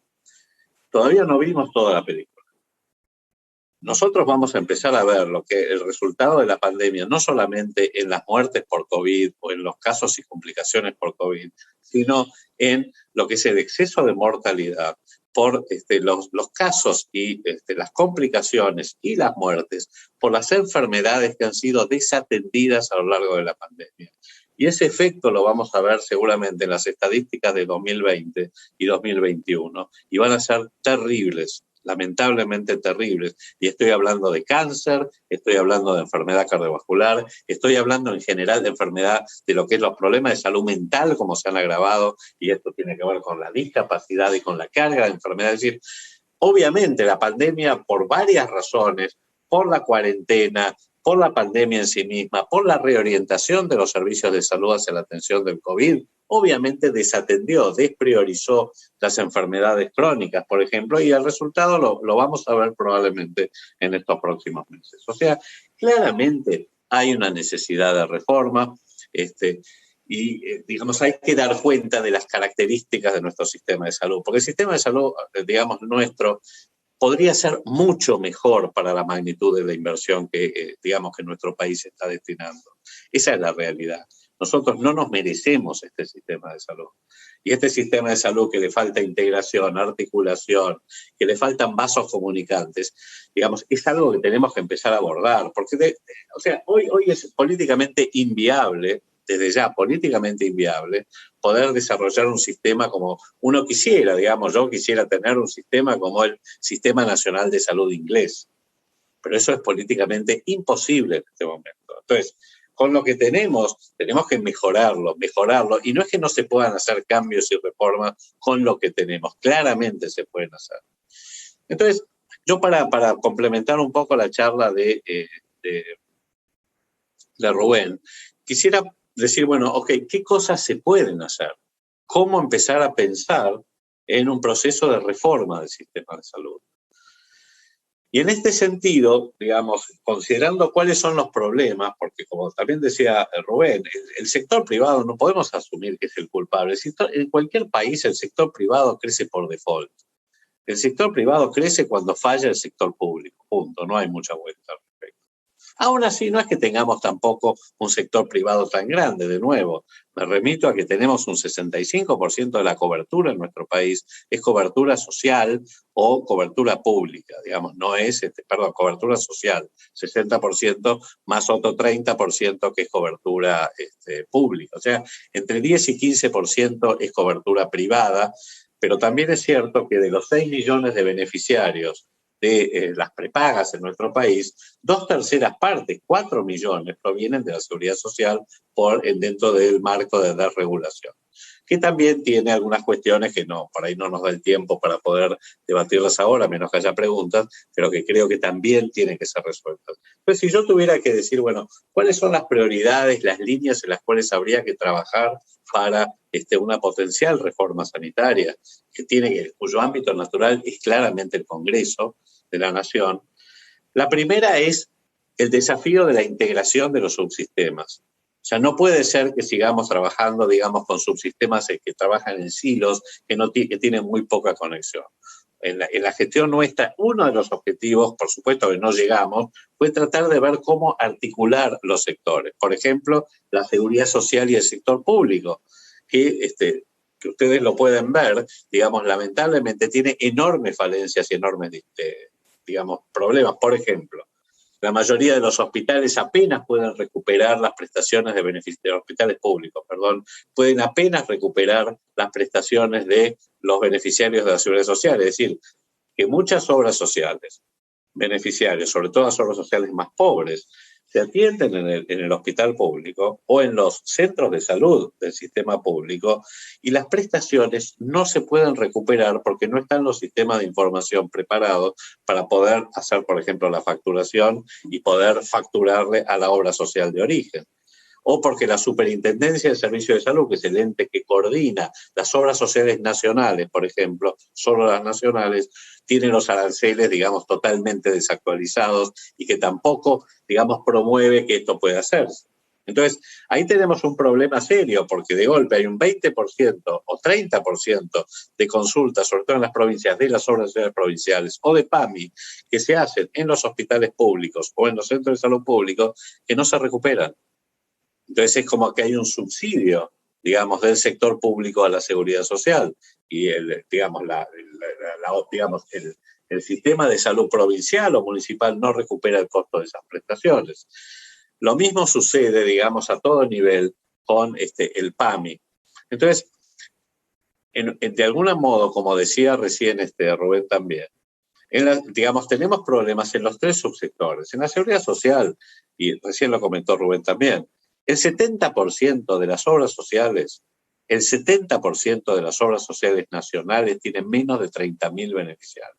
todavía no vimos toda la película. Nosotros vamos a empezar a ver lo que el resultado de la pandemia, no solamente en las muertes por COVID o en los casos y complicaciones por COVID, sino en lo que es el exceso de mortalidad por los casos y las complicaciones y las muertes por las enfermedades que han sido desatendidas a lo largo de la pandemia. Y ese efecto lo vamos a ver seguramente en las estadísticas de 2020 y 2021, y van a ser terribles, lamentablemente terribles. Y estoy hablando de cáncer, estoy hablando de enfermedad cardiovascular, estoy hablando en general de enfermedad, de lo que es los problemas de salud mental, como se han agravado, y esto tiene que ver con la discapacidad y con la carga de enfermedad. Es decir, obviamente la pandemia, por varias razones, por la cuarentena, por la pandemia en sí misma, por la reorientación de los servicios de salud hacia la atención del COVID, obviamente desatendió, despriorizó las enfermedades crónicas, por ejemplo, y el resultado lo vamos a ver probablemente en estos próximos meses. O sea, claramente hay una necesidad de reforma, digamos, hay que dar cuenta de las características de nuestro sistema de salud, porque el sistema de salud, digamos, nuestro, podría ser mucho mejor para la magnitud de la inversión que, digamos, que nuestro país está destinando. Esa es la realidad. Nosotros no nos merecemos este sistema de salud. Y este sistema de salud que le falta integración, articulación, que le faltan vasos comunicantes, digamos, es algo que tenemos que empezar a abordar. Porque, o sea, hoy es políticamente inviable, desde ya políticamente inviable, poder desarrollar un sistema como uno quisiera, digamos, yo quisiera tener un sistema como el Sistema Nacional de Salud inglés, pero eso es políticamente imposible en este momento. Entonces, con lo que tenemos que mejorarlo, y no es que no se puedan hacer cambios y reformas con lo que tenemos, claramente se pueden hacer. Entonces, yo para complementar un poco la charla de Rubén, quisiera decir, bueno, ok, ¿qué cosas se pueden hacer? ¿Cómo empezar a pensar en un proceso de reforma del sistema de salud? Y en este sentido, digamos, considerando cuáles son los problemas, porque como también decía Rubén, el sector privado no podemos asumir que es el culpable. En cualquier país el sector privado crece por default. El sector privado crece cuando falla el sector público, punto, no hay mucha vuelta al respecto. Aún así, no es que tengamos tampoco un sector privado tan grande, de nuevo. Me remito a que tenemos un 65% de la cobertura en nuestro país, es cobertura social o cobertura pública, digamos, no es, cobertura social, 60% más otro 30% que es cobertura pública. O sea, entre 10 y 15% es cobertura privada, pero también es cierto que de los 6 millones de beneficiarios de las prepagas en nuestro país, 2/3 partes, 4 millones, provienen de la seguridad social dentro del marco de desregulación. que también tiene algunas cuestiones que no, por ahí no nos da el tiempo para poder debatirlas ahora, a menos que haya preguntas, pero que creo que también tienen que ser resueltas. Entonces, si yo tuviera que decir, bueno, ¿cuáles son las prioridades, las líneas en las cuales habría que trabajar para una potencial reforma sanitaria, cuyo ámbito natural es claramente el Congreso de la Nación? La primera es el desafío de la integración de los subsistemas. O sea, no puede ser que sigamos trabajando, digamos, con subsistemas que trabajan en silos, que tienen muy poca conexión. En la gestión nuestra, uno de los objetivos, por supuesto que no llegamos, fue tratar de ver cómo articular los sectores. Por ejemplo, la seguridad social y el sector público, que ustedes lo pueden ver, digamos, lamentablemente tiene enormes falencias y enormes, digamos, problemas. Por ejemplo, la mayoría de los hospitales apenas pueden recuperar las prestaciones de beneficio, de los hospitales públicos, perdón, pueden apenas recuperar las prestaciones de los beneficiarios de la seguridad social. Es decir, que muchas obras sociales, beneficiarios, sobre todo las obras sociales más pobres, se atienden en el hospital público o en los centros de salud del sistema público y las prestaciones no se pueden recuperar porque no están los sistemas de información preparados para poder hacer, por ejemplo, la facturación y poder facturarle a la obra social de origen. O porque la Superintendencia del Servicio de Salud, que es el ente que coordina las obras sociales nacionales, por ejemplo, solo las nacionales, tiene los aranceles, digamos, totalmente desactualizados y que tampoco, digamos, promueve que esto pueda hacerse. Entonces, ahí tenemos un problema serio, porque de golpe hay un 20% o 30% de consultas, sobre todo en las provincias, de las obras sociales provinciales o de PAMI, que se hacen en los hospitales públicos o en los centros de salud públicos, que no se recuperan. Entonces es como que hay un subsidio, digamos, del sector público a la seguridad social y el sistema de salud provincial o municipal no recupera el costo de esas prestaciones. Lo mismo sucede, digamos, a todo nivel con el PAMI. Entonces, de algún modo, como decía recién Rubén también, digamos, tenemos problemas en los tres subsectores. En la seguridad social, y recién lo comentó Rubén también, el 70% de las obras sociales, el 70% de las obras sociales nacionales tienen menos de 30.000 beneficiarios.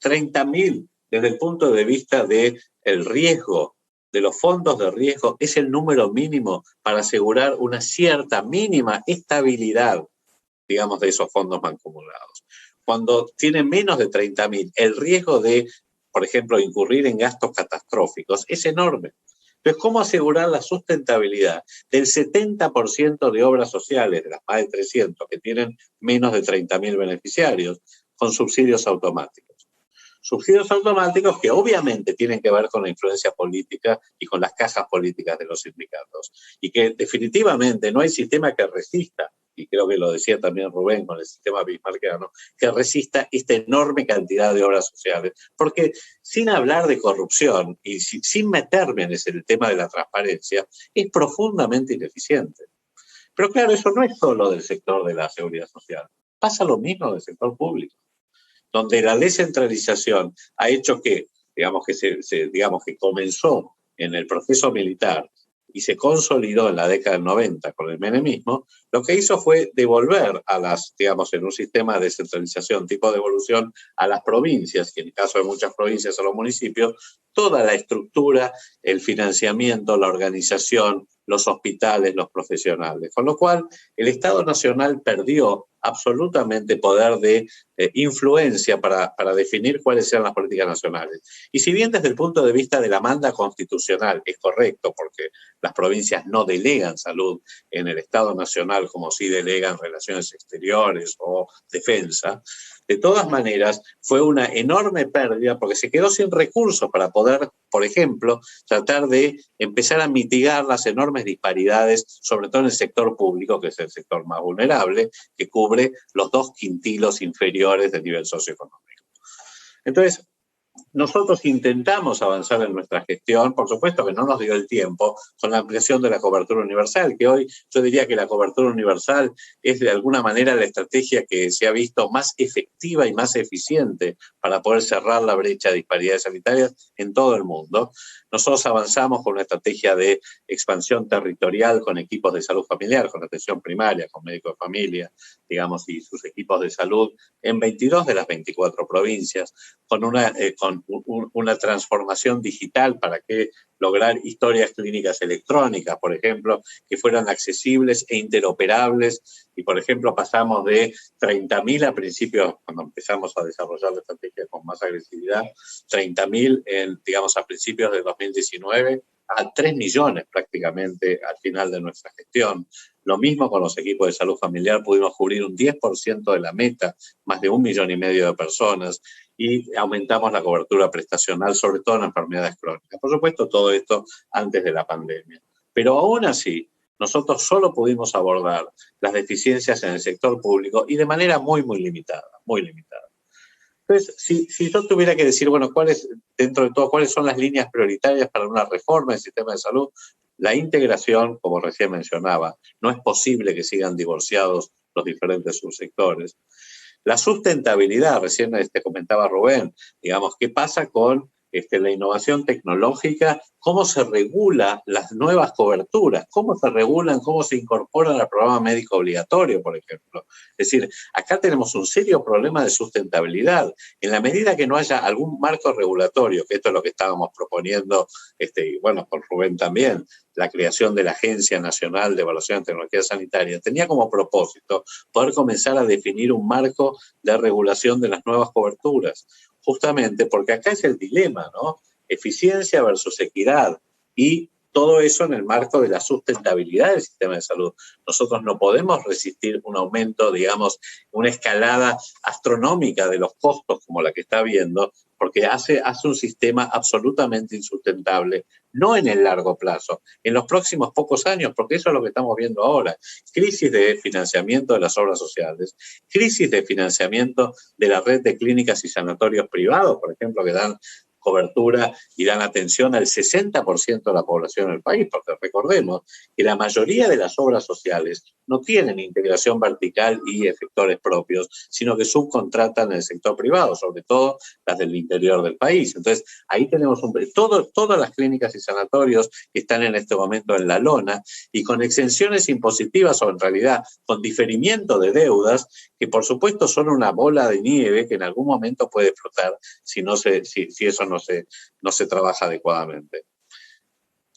30.000, desde el punto de vista del riesgo, de los fondos de riesgo, es el número mínimo para asegurar una cierta mínima estabilidad, digamos, de esos fondos mancomunados. Cuando tienen menos de 30.000, el riesgo de, por ejemplo, incurrir en gastos catastróficos es enorme. Entonces, ¿cómo asegurar la sustentabilidad del 70% de obras sociales, de las más de 300, que tienen menos de 30.000 beneficiarios, con subsidios automáticos? Subsidios automáticos que obviamente tienen que ver con la influencia política y con las cajas políticas de los sindicatos. Y que definitivamente no hay sistema que resista, y creo que lo decía también Rubén con el sistema bismarckiano, que resista esta enorme cantidad de obras sociales. Porque sin hablar de corrupción y sin meterme en el tema de la transparencia, es profundamente ineficiente. Pero claro, eso no es solo del sector de la seguridad social. Pasa lo mismo del sector público, donde la descentralización ha hecho que, digamos que comenzó en el proceso militar y se consolidó en la década del 90 con el menemismo, lo que hizo fue devolver en un sistema de descentralización tipo devolución a las provincias, y en el caso de muchas provincias a los municipios, toda la estructura, el financiamiento, la organización, los hospitales, los profesionales. Con lo cual, el Estado Nacional perdió absolutamente poder de influencia para definir cuáles eran las políticas nacionales. Y si bien desde el punto de vista de la manda constitucional es correcto, porque las provincias no delegan salud en el Estado Nacional como sí delegan relaciones exteriores o defensa, de todas maneras fue una enorme pérdida porque se quedó sin recursos para poder, por ejemplo, tratar de empezar a mitigar las enormes disparidades, sobre todo en el sector público, que es el sector más vulnerable, que cubre los 2 quintilos inferiores del nivel socioeconómico. Entonces, Nosotros intentamos avanzar en nuestra gestión, por supuesto que no nos dio el tiempo, con la ampliación de la cobertura universal, que hoy yo diría que la cobertura universal es de alguna manera la estrategia que se ha visto más efectiva y más eficiente para poder cerrar la brecha de disparidades sanitarias en todo el mundo. Nosotros avanzamos con una estrategia de expansión territorial con equipos de salud familiar, con atención primaria, con médicos de familia, digamos, y sus equipos de salud en 22 de las 24 provincias, con una transformación digital para que lograr historias clínicas electrónicas, por ejemplo, que fueran accesibles e interoperables. Y, por ejemplo, pasamos de 30.000 a principios, cuando empezamos a desarrollar la estrategia con más agresividad, 30.000 digamos, a principios de 2019, a 3 millones prácticamente al final de nuestra gestión. Lo mismo con los equipos de salud familiar, pudimos cubrir un 10% de la meta, más de 1,5 millones de personas, y aumentamos la cobertura prestacional, sobre todo en enfermedades crónicas. Por supuesto, todo esto antes de la pandemia. Pero aún así, nosotros solo pudimos abordar las deficiencias en el sector público y de manera muy, muy limitada, muy limitada. Entonces, si yo tuviera que decir, bueno, dentro de todo, cuáles son las líneas prioritarias para una reforma del sistema de salud, la integración, como recién mencionaba, no es posible que sigan divorciados los diferentes subsectores. La sustentabilidad, recién comentaba Rubén, digamos, ¿qué pasa con la innovación tecnológica? ¿Cómo se regula las nuevas coberturas? ¿Cómo se regulan, cómo se incorporan al programa médico obligatorio, por ejemplo? Es decir, acá tenemos un serio problema de sustentabilidad. En la medida que no haya algún marco regulatorio, que esto es lo que estábamos proponiendo, y bueno, con Rubén también, la creación de la Agencia Nacional de Evaluación de Tecnología Sanitaria, tenía como propósito poder comenzar a definir un marco de regulación de las nuevas coberturas, justamente porque acá es el dilema, ¿no? Eficiencia versus equidad, y todo eso en el marco de la sustentabilidad del sistema de salud. Nosotros no podemos resistir un aumento, digamos, una escalada astronómica de los costos como la que está habiendo, porque hace un sistema absolutamente insustentable, no en el largo plazo, en los próximos pocos años, porque eso es lo que estamos viendo ahora. Crisis de financiamiento de las obras sociales, crisis de financiamiento de la red de clínicas y sanatorios privados, por ejemplo, que dan cobertura y dan atención al 60% de la población del país, porque recordemos que la mayoría de las obras sociales no tienen integración vertical y efectores propios, sino que subcontratan en el sector privado, sobre todo las del interior del país. Entonces, ahí tenemos todas las clínicas y sanatorios que están en este momento en la lona, y con exenciones impositivas, o en realidad con diferimiento de deudas, que por supuesto son una bola de nieve que en algún momento puede explotar si eso no se trabaja adecuadamente.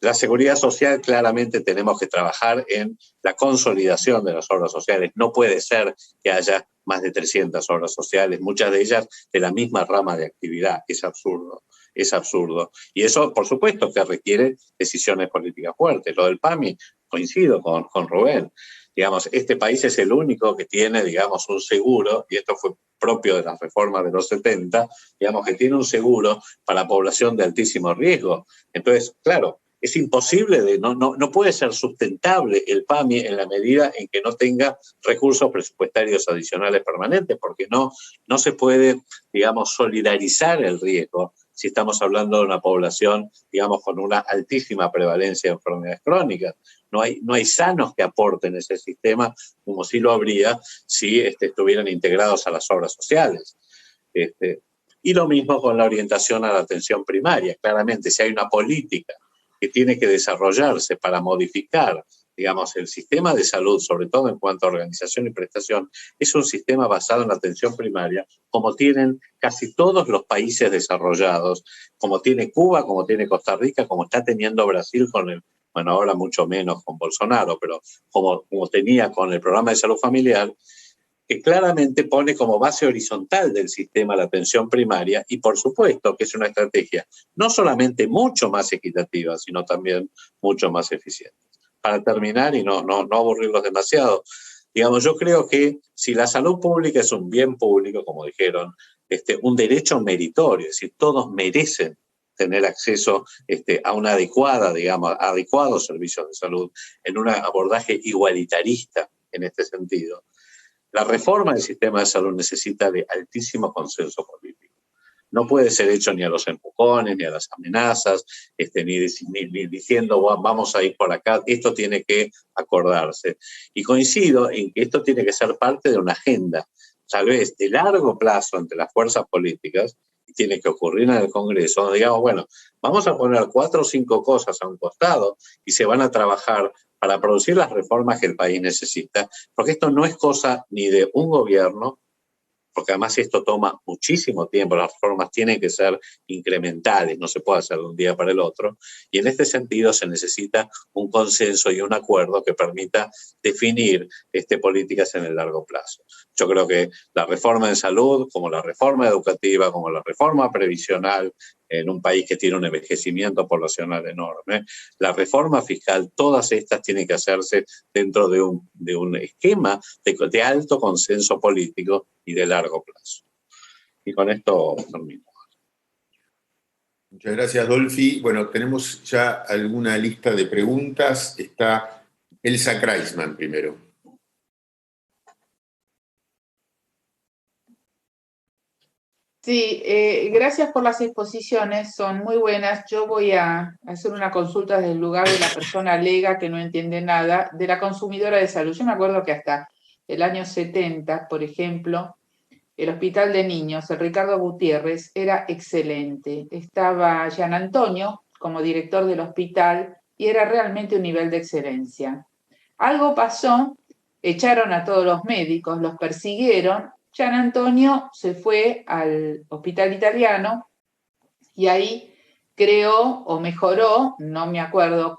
La seguridad social, claramente tenemos que trabajar en la consolidación de las obras sociales. No puede ser que haya más de 300 obras sociales, muchas de ellas de la misma rama de actividad. Es absurdo, es absurdo. Y eso, por supuesto, que requiere decisiones políticas fuertes. Lo del PAMI, coincido con Rubén. Digamos, este país es el único que tiene, digamos, un seguro, y esto fue propio de las reformas de los 70, digamos, que tiene un seguro para población de altísimo riesgo. Entonces, claro, es imposible, no puede ser sustentable el PAMI en la medida en que no tenga recursos presupuestarios adicionales permanentes, porque no se puede, digamos, solidarizar el riesgo si estamos hablando de una población, digamos, con una altísima prevalencia de enfermedades crónicas. No hay sanos que aporten ese sistema, como sí lo habría si estuvieran integrados a las obras sociales. Y lo mismo con la orientación a la atención primaria. Claramente, si hay una política que tiene que desarrollarse para modificar, digamos, el sistema de salud, sobre todo en cuanto a organización y prestación, es un sistema basado en la atención primaria, como tienen casi todos los países desarrollados, como tiene Cuba, como tiene Costa Rica, como está teniendo Brasil bueno, ahora mucho menos con Bolsonaro, pero como tenía con el programa de salud familiar, que claramente pone como base horizontal del sistema la atención primaria, y por supuesto que es una estrategia no solamente mucho más equitativa, sino también mucho más eficiente. Para terminar y no aburrirlos demasiado, digamos, yo creo que si la salud pública es un bien público, como dijeron, un derecho meritorio, es decir, todos merecen tener acceso a una adecuados servicios de salud, en un abordaje igualitarista en este sentido. La reforma del sistema de salud necesita de altísimo consenso político. no puede ser hecho ni a los empujones, ni a las amenazas, ni diciendo vamos a ir por acá, esto tiene que acordarse. Y coincido en que esto tiene que ser parte de una agenda, tal vez de largo plazo entre las fuerzas políticas, y tiene que ocurrir en el Congreso, donde digamos, bueno, vamos a poner 4 o 5 cosas a un costado y se van a trabajar para producir las reformas que el país necesita, porque esto no es cosa ni de un gobierno, porque además esto toma muchísimo tiempo, las reformas tienen que ser incrementales, no se puede hacer de un día para el otro, y en este sentido se necesita un consenso y un acuerdo que permita definir políticas en el largo plazo. Yo creo que la reforma en salud, como la reforma educativa, como la reforma previsional, en un país que tiene un envejecimiento poblacional enorme, la reforma fiscal, todas estas tienen que hacerse dentro de un esquema de alto consenso político y de largo plazo. Y con esto termino. Muchas gracias, Dolfi. Bueno, tenemos ya alguna lista de preguntas. Está Elsa Kreisman primero. Sí, gracias por las exposiciones, son muy buenas. Yo voy a hacer una consulta desde el lugar de la persona lega que no entiende nada, de la consumidora de salud. Yo me acuerdo que hasta el año 70, por ejemplo, el Hospital de Niños, el Ricardo Gutiérrez, era excelente. Estaba Gian Antonio como director del hospital y era realmente un nivel de excelencia. Algo pasó, echaron a todos los médicos, los persiguieron. Gian Antonio se fue al hospital italiano y ahí creó o mejoró, no me acuerdo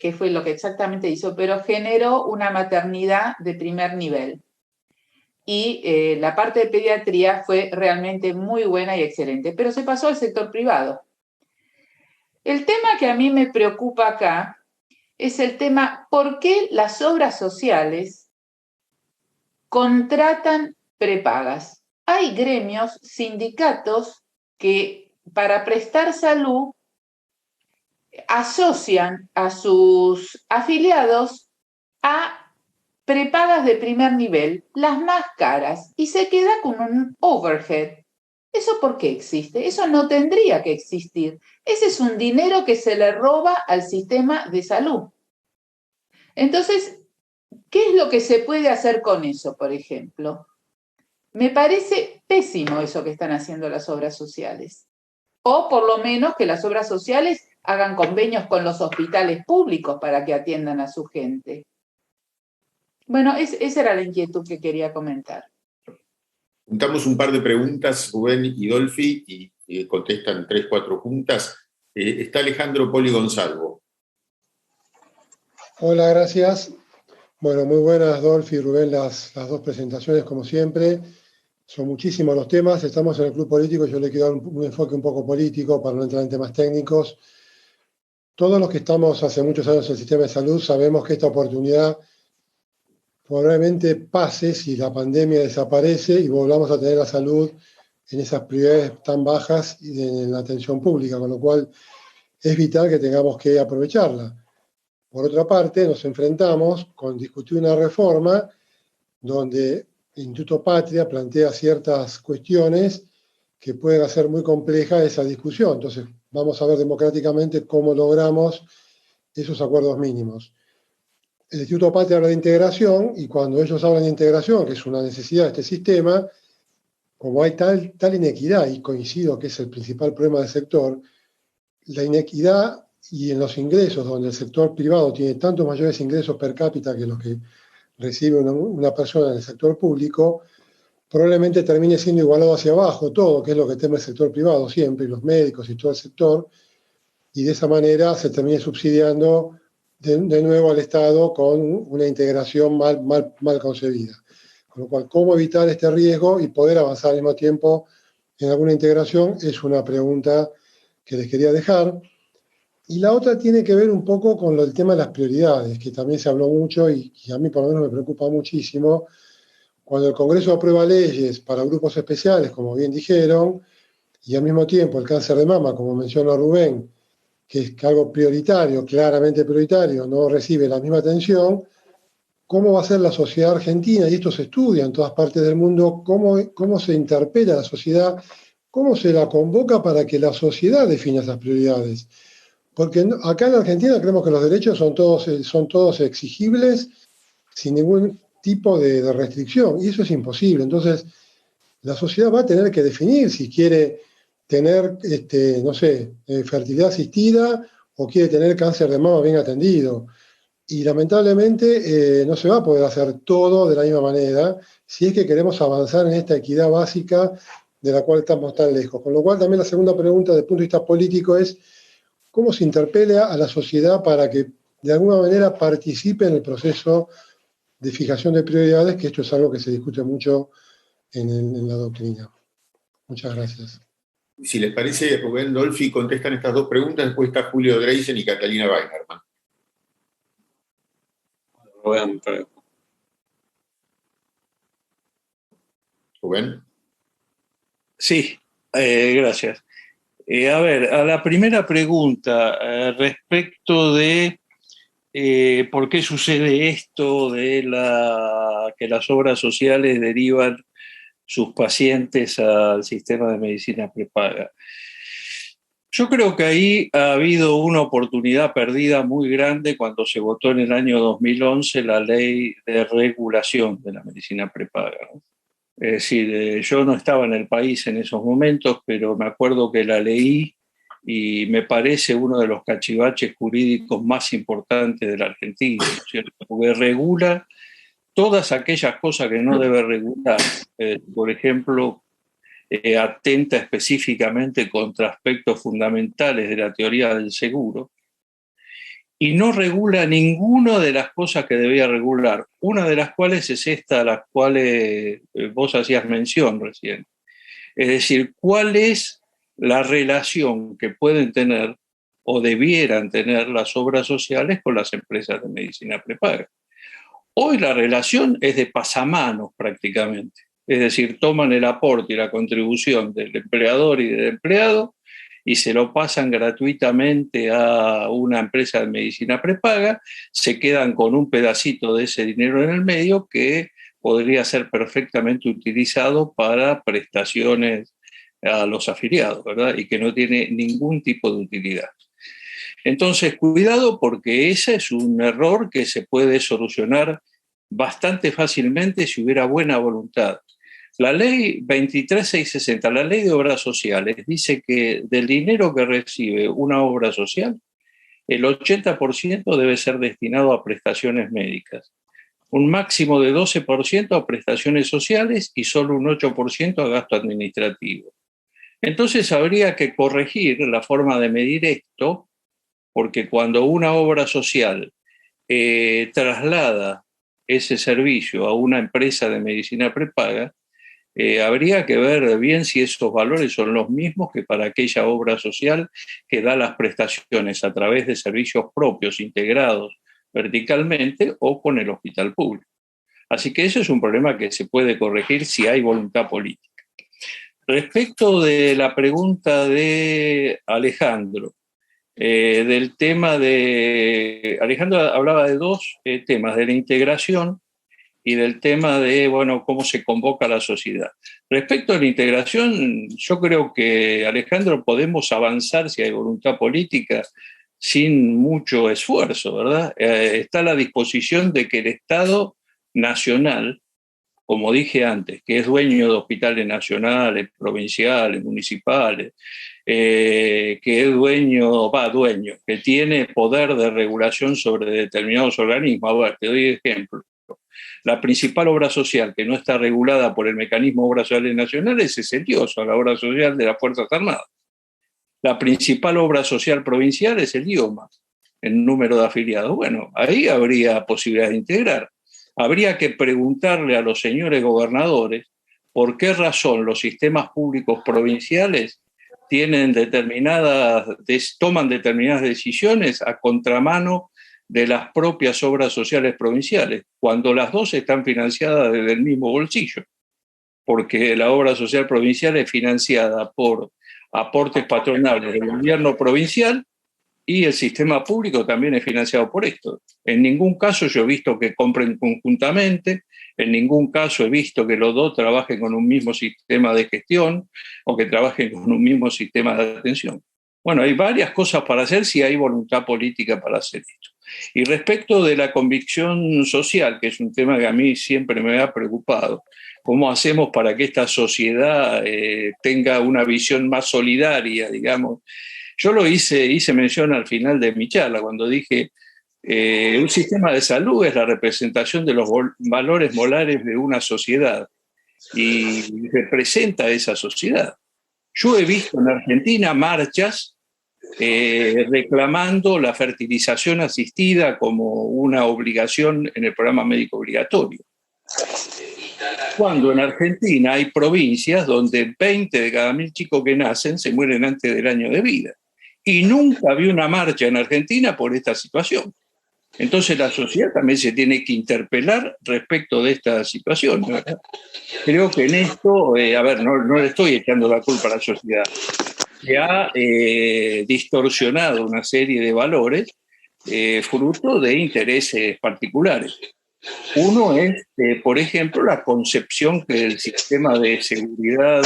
qué fue lo que exactamente hizo, pero generó una maternidad de primer nivel. Y la parte de pediatría fue realmente muy buena y excelente, pero se pasó al sector privado. El tema que a mí me preocupa acá es el tema, ¿por qué las obras sociales contratan prepagas? Hay gremios, sindicatos que para prestar salud asocian a sus afiliados a prepagas de primer nivel, las más caras, y se queda con un overhead. ¿Eso por qué existe? Eso no tendría que existir. Ese es un dinero que se le roba al sistema de salud. Entonces, ¿qué es lo que se puede hacer con eso, por ejemplo? Me parece pésimo eso que están haciendo las obras sociales. O por lo menos que las obras sociales hagan convenios con los hospitales públicos para que atiendan a su gente. Bueno, esa era la inquietud que quería comentar. Juntamos un par de preguntas, Rubén y Dolfi, y contestan 3, 4 juntas. Está Alejandro Poli Gonzalvo. Hola, gracias. Bueno, muy buenas, Dolfi y Rubén, las dos presentaciones, como siempre. Son muchísimos los temas. Estamos en el club político, yo le quiero dar un enfoque un poco político para no entrar en temas técnicos. Todos los que estamos hace muchos años en el sistema de salud sabemos que esta oportunidad probablemente pase si la pandemia desaparece y volvamos a tener la salud en esas prioridades tan bajas y en la atención pública, con lo cual es vital que tengamos que aprovecharla. Por otra parte, nos enfrentamos con discutir una reforma donde el Instituto Patria plantea ciertas cuestiones que pueden hacer muy compleja esa discusión. Entonces, vamos a ver democráticamente cómo logramos esos acuerdos mínimos. El Instituto Patria habla de integración y cuando ellos hablan de integración, que es una necesidad de este sistema, como hay tal inequidad, y coincido que es el principal problema del sector, la inequidad y en los ingresos, donde el sector privado tiene tantos mayores ingresos per cápita que los que recibe una persona en el sector público, probablemente termine siendo igualado hacia abajo todo, que es lo que teme el sector privado siempre, y los médicos y todo el sector, y de esa manera se termine subsidiando de nuevo al Estado con una integración mal concebida. Con lo cual, ¿cómo evitar este riesgo y poder avanzar al mismo tiempo en alguna integración? Es una pregunta que les quería dejar. Y la otra tiene que ver un poco con el tema de las prioridades, que también se habló mucho y a mí por lo menos me preocupa muchísimo. Cuando el Congreso aprueba leyes para grupos especiales, como bien dijeron, y al mismo tiempo el cáncer de mama, como menciona Rubén, que es algo prioritario, claramente prioritario, no recibe la misma atención, ¿cómo va a ser la sociedad argentina? Y esto se estudia en todas partes del mundo, cómo se interpela la sociedad cómo se la convoca para que la sociedad defina esas prioridades. Porque acá en Argentina creemos que los derechos son todos exigibles sin ningún tipo de restricción, y eso es imposible. Entonces, la sociedad va a tener que definir si quiere tener, no sé, fertilidad asistida o quiere tener cáncer de mama bien atendido. Y lamentablemente no se va a poder hacer todo de la misma manera si es que queremos avanzar en esta equidad básica de la cual estamos tan lejos. Con lo cual también la segunda pregunta desde el punto de vista político es cómo se interpela a la sociedad para que de alguna manera participe en el proceso de fijación de prioridades, que esto es algo que se discute mucho en la doctrina. Muchas gracias. Si les parece, Rubén, Dolfi, contestan estas dos preguntas, después está Julio Dreisen y Catalina Weinerman. Rubén. Sí, gracias. A ver, a la primera pregunta, respecto de por qué sucede esto de que las obras sociales derivan sus pacientes al sistema de medicina prepaga. Yo creo que ahí ha habido una oportunidad perdida muy grande cuando se votó en el año 2011 la ley de regulación de la medicina prepaga, ¿no? Es decir, yo no estaba en el país en esos momentos, pero me acuerdo que la leí y me parece uno de los cachivaches jurídicos más importantes de la Argentina, ¿cierto? Porque regula todas aquellas cosas que no debe regular. Por ejemplo, atenta específicamente contra aspectos fundamentales de la teoría del seguro y no regula ninguna de las cosas que debía regular, una de las cuales es esta a las cuales vos hacías mención recién. Es decir, ¿cuál es la relación que pueden tener o debieran tener las obras sociales con las empresas de medicina prepaga? Hoy la relación es de pasamanos prácticamente. Es decir, toman el aporte y la contribución del empleador y del empleado y se lo pasan gratuitamente a una empresa de medicina prepaga, se quedan con un pedacito de ese dinero en el medio que podría ser perfectamente utilizado para prestaciones a los afiliados, ¿verdad? Y que no tiene ningún tipo de utilidad. Entonces, cuidado, porque ese es un error que se puede solucionar bastante fácilmente si hubiera buena voluntad. La ley 23660, la ley de obras sociales, dice que del dinero que recibe una obra social, el 80% debe ser destinado a prestaciones médicas, un máximo de 12% a prestaciones sociales y solo un 8% a gasto administrativo. Entonces habría que corregir la forma de medir esto, porque cuando una obra social traslada ese servicio a una empresa de medicina prepaga, habría que ver bien si esos valores son los mismos que para aquella obra social que da las prestaciones a través de servicios propios integrados verticalmente o con el hospital público. Así que ese es un problema que se puede corregir si hay voluntad política. Respecto de la pregunta de Alejandro, del tema de... Alejandro hablaba de dos temas, de la integración y del tema de, bueno, cómo se convoca a la sociedad. Respecto a la integración, yo creo que, Alejandro, podemos avanzar si hay voluntad política sin mucho esfuerzo, ¿verdad? Está a la disposición de que el Estado nacional, como dije antes, que es dueño de hospitales nacionales, provinciales, municipales, que es dueño, que tiene poder de regulación sobre determinados organismos. A ver, te doy ejemplo. La principal obra social que no está regulada por el mecanismo de obras sociales nacionales es el IOSA, la obra social de las Fuerzas Armadas. La principal obra social provincial es el IOMA, el número de afiliados. Bueno, ahí habría posibilidad de integrar. Habría que preguntarle a los señores gobernadores por qué razón los sistemas públicos provinciales toman determinadas decisiones a contramano de las propias obras sociales provinciales, cuando las dos están financiadas desde el mismo bolsillo, porque la obra social provincial es financiada por aportes patronales del gobierno provincial Y el sistema público también es financiado por esto. En ningún caso yo he visto que compren conjuntamente, en ningún caso he visto que los dos trabajen con un mismo sistema de gestión o que trabajen con un mismo sistema de atención. Bueno, hay varias cosas para hacer si hay voluntad política para hacer esto. Y respecto de la convicción social, que es un tema que a mí siempre me ha preocupado, ¿cómo hacemos para que esta sociedad tenga una visión más solidaria, digamos? Yo lo hice mención al final de mi charla, cuando dije un sistema de salud es la representación de los valores morales de una sociedad y representa esa sociedad. Yo he visto en Argentina marchas reclamando la fertilización asistida como una obligación en el programa médico obligatorio. Cuando en Argentina hay provincias donde 20 de cada 1000 chicos que nacen se mueren antes del año de vida. Y nunca había una marcha en Argentina por esta situación. Entonces la sociedad también se tiene que interpelar respecto de esta situación, ¿verdad? Creo que en esto, no le estoy echando la culpa a la sociedad, que ha distorsionado una serie de valores fruto de intereses particulares. Uno es, por ejemplo, la concepción que el sistema de seguridad,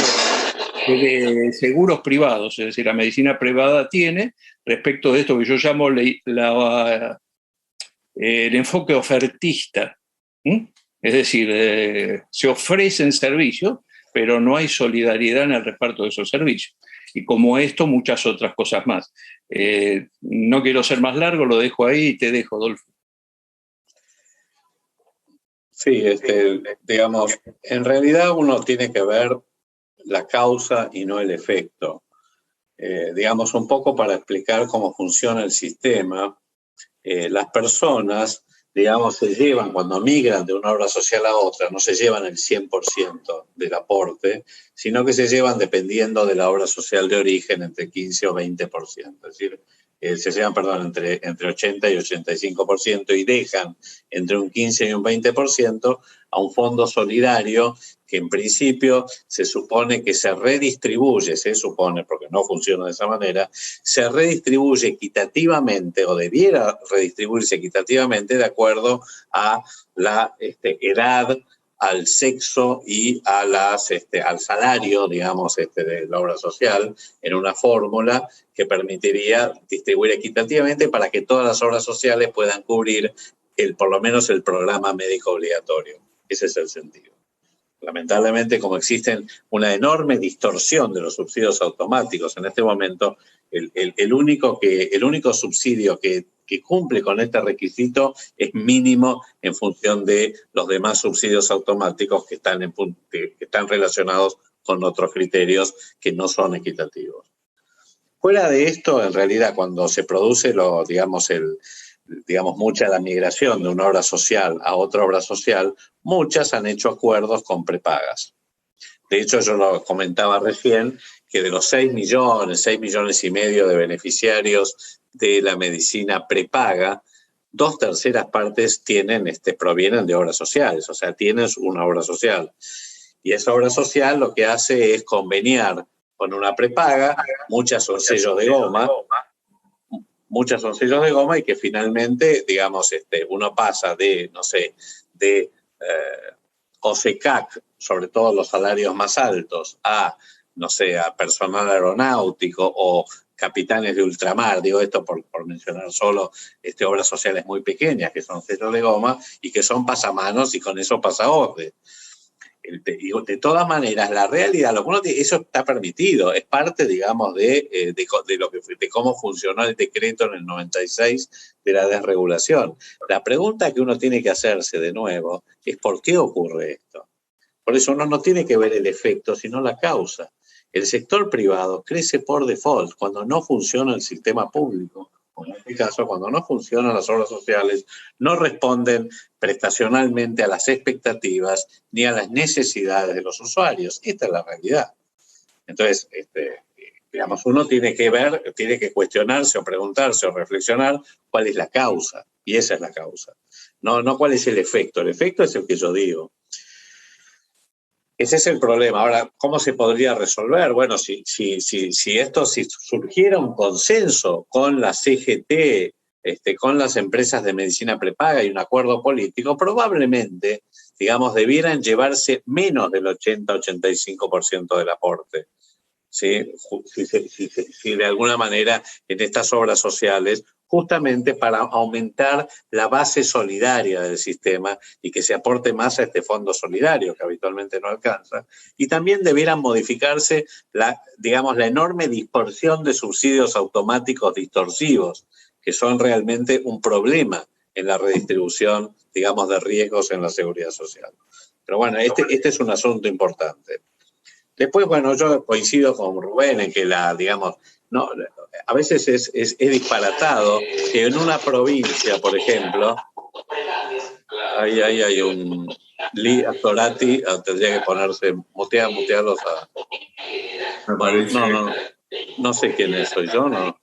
de seguros privados, es decir, la medicina privada tiene respecto de esto que yo llamo el enfoque ofertista. Es decir, se ofrecen servicios, pero no hay solidaridad en el reparto de esos servicios. Y como esto, muchas otras cosas más. No quiero ser más largo, lo dejo ahí y te dejo, Dolfo. Sí, digamos, en realidad uno tiene que ver la causa y no el efecto. Digamos, un poco para explicar cómo funciona el sistema, las personas, digamos, se llevan, cuando migran de una obra social a otra, no se llevan el 100% del aporte, sino que se llevan, dependiendo de la obra social de origen, entre 15 o 20%. Es decir, se llevan, entre 80 y 85% y dejan entre un 15 y un 20% a un fondo solidario que en principio se supone que se redistribuye, porque no funciona de esa manera, se redistribuye equitativamente o debiera redistribuirse equitativamente de acuerdo a la edad, al sexo y a al salario, digamos, de la obra social, en una fórmula que permitiría distribuir equitativamente para que todas las obras sociales puedan cubrir por lo menos el programa médico obligatorio. Ese es el sentido. Lamentablemente, como existe una enorme distorsión de los subsidios automáticos en este momento, el único subsidio que cumple con este requisito es mínimo en función de los demás subsidios automáticos que están relacionados con otros criterios que no son equitativos. Fuera de esto, en realidad, cuando se produce mucha la migración de una obra social a otra obra social, muchas han hecho acuerdos con prepagas. De hecho, yo lo comentaba recién, que de los 6 millones y medio de beneficiarios de la medicina prepaga, 2/3 partes provienen de obras sociales, o sea, tienes una obra social. Y esa obra social lo que hace es conveniar con una prepaga, muchas son sellos de goma y que finalmente, digamos, uno pasa de OSECAC, sobre todo los salarios más altos, a personal aeronáutico o capitanes de ultramar, digo esto por mencionar solo obras sociales muy pequeñas que son sellos de goma y que son pasamanos y con eso pasa orden. De todas maneras, la realidad, eso está permitido, es parte, digamos, de cómo funcionó el decreto en el 96 de la desregulación. La pregunta que uno tiene que hacerse de nuevo es ¿por qué ocurre esto? Por eso uno no tiene que ver el efecto, sino la causa. El sector privado crece por default cuando no funciona el sistema público. En este caso, cuando no funcionan las obras sociales, no responden prestacionalmente a las expectativas ni a las necesidades de los usuarios. Esta es la realidad. Entonces, digamos, uno tiene que cuestionarse o preguntarse o reflexionar cuál es la causa. Y esa es la causa. No cuál es el efecto. El efecto es el que yo digo. Ese es el problema. Ahora, ¿cómo se podría resolver? Bueno, si surgiera un consenso con la CGT, con las empresas de medicina prepaga y un acuerdo político, probablemente, digamos, debieran llevarse menos del 80-85% del aporte. ¿Sí? Si de alguna manera en estas obras sociales, justamente para aumentar la base solidaria del sistema y que se aporte más a este fondo solidario que habitualmente no alcanza. Y también debieran modificarse la enorme dispersión de subsidios automáticos distorsivos, que son realmente un problema en la redistribución, digamos, de riesgos en la seguridad social. Pero bueno, este es un asunto importante. Después, bueno, yo coincido con Rubén en que no, a veces es disparatado que en una provincia, por ejemplo, ahí hay un Lee Astorati, tendría que ponerse, mutearlos a... Bueno, no sé quién es, soy yo, ¿no?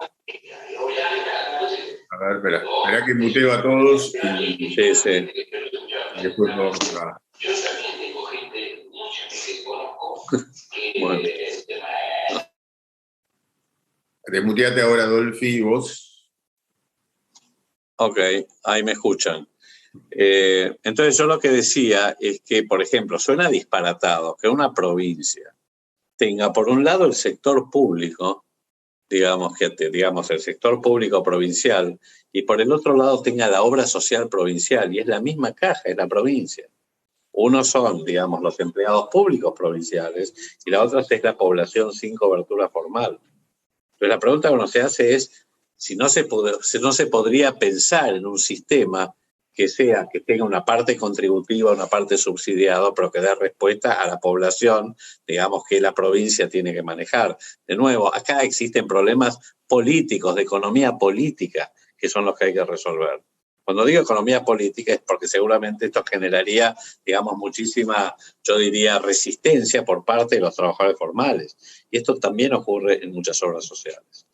A ver, espera que muteo a todos y sí. Después vamos a... Bueno. Desmuteate ahora, Dolphy, vos. Ok, ahí me escuchan. Entonces yo lo que decía es que, por ejemplo, suena disparatado que una provincia tenga por un lado el sector público, digamos el sector público provincial, y por el otro lado tenga la obra social provincial, y es la misma caja, es la provincia. Uno son, digamos, los empleados públicos provinciales, y la otra es la población sin cobertura formal. Entonces la pregunta que uno se hace es si no se podría pensar en un sistema que tenga una parte contributiva, una parte subsidiada, pero que dé respuesta a la población, digamos, que la provincia tiene que manejar. De nuevo, acá existen problemas políticos, de economía política, que son los que hay que resolver. Cuando digo economía política es porque seguramente esto generaría, digamos, muchísima, yo diría, resistencia por parte de los trabajadores formales. Y esto también ocurre en muchas obras sociales.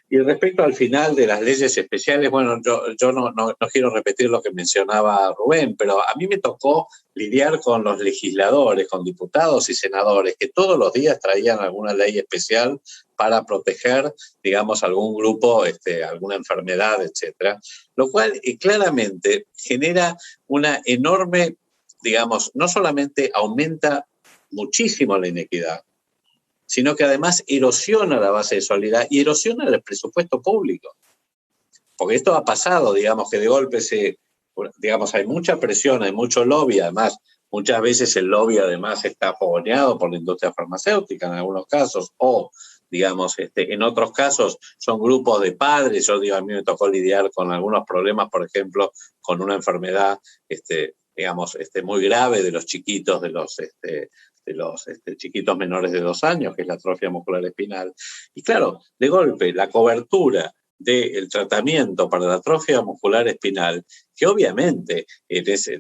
Y respecto al final de las leyes especiales, bueno, yo no quiero repetir lo que mencionaba Rubén, pero a mí me tocó lidiar con los legisladores, con diputados y senadores, que todos los días traían alguna ley especial para proteger, digamos, algún grupo, alguna enfermedad, etcétera, lo cual claramente genera una enorme, digamos, no solamente aumenta muchísimo la inequidad, sino que además erosiona la base de solidaridad y erosiona el presupuesto público. Porque esto ha pasado, digamos, que de golpe hay mucha presión, hay mucho lobby, además, muchas veces el lobby además está apoyado por la industria farmacéutica en algunos casos, o, digamos, en otros casos son grupos de padres. Yo digo, a mí me tocó lidiar con algunos problemas, por ejemplo, con una enfermedad, muy grave de los chiquitos, de los chiquitos menores de 2 años, que es la atrofia muscular espinal. Y claro, de golpe, la cobertura del tratamiento para la atrofia muscular espinal, que obviamente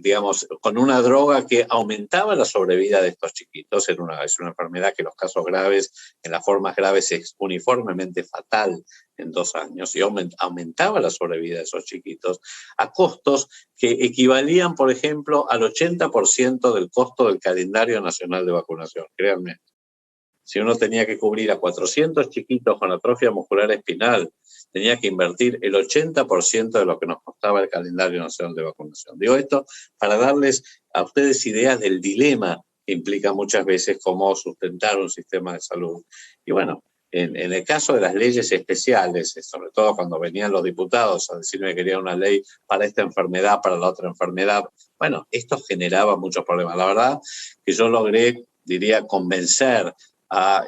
digamos, con una droga que aumentaba la sobrevida de estos chiquitos, es una enfermedad que en los casos graves, en las formas graves, es uniformemente fatal en 2 años, y aumentaba la sobrevida de esos chiquitos a costos que equivalían, por ejemplo, al 80% del costo del calendario nacional de vacunación, créanme. Si uno tenía que cubrir a 400 chiquitos con atrofia muscular espinal, tenía que invertir el 80% de lo que nos costaba el calendario nacional de vacunación. Digo esto para darles a ustedes ideas del dilema que implica muchas veces cómo sustentar un sistema de salud. Y bueno, en el caso de las leyes especiales, sobre todo cuando venían los diputados a decirme que querían una ley para esta enfermedad, para la otra enfermedad, bueno, esto generaba muchos problemas. La verdad que yo logré, diría, convencer a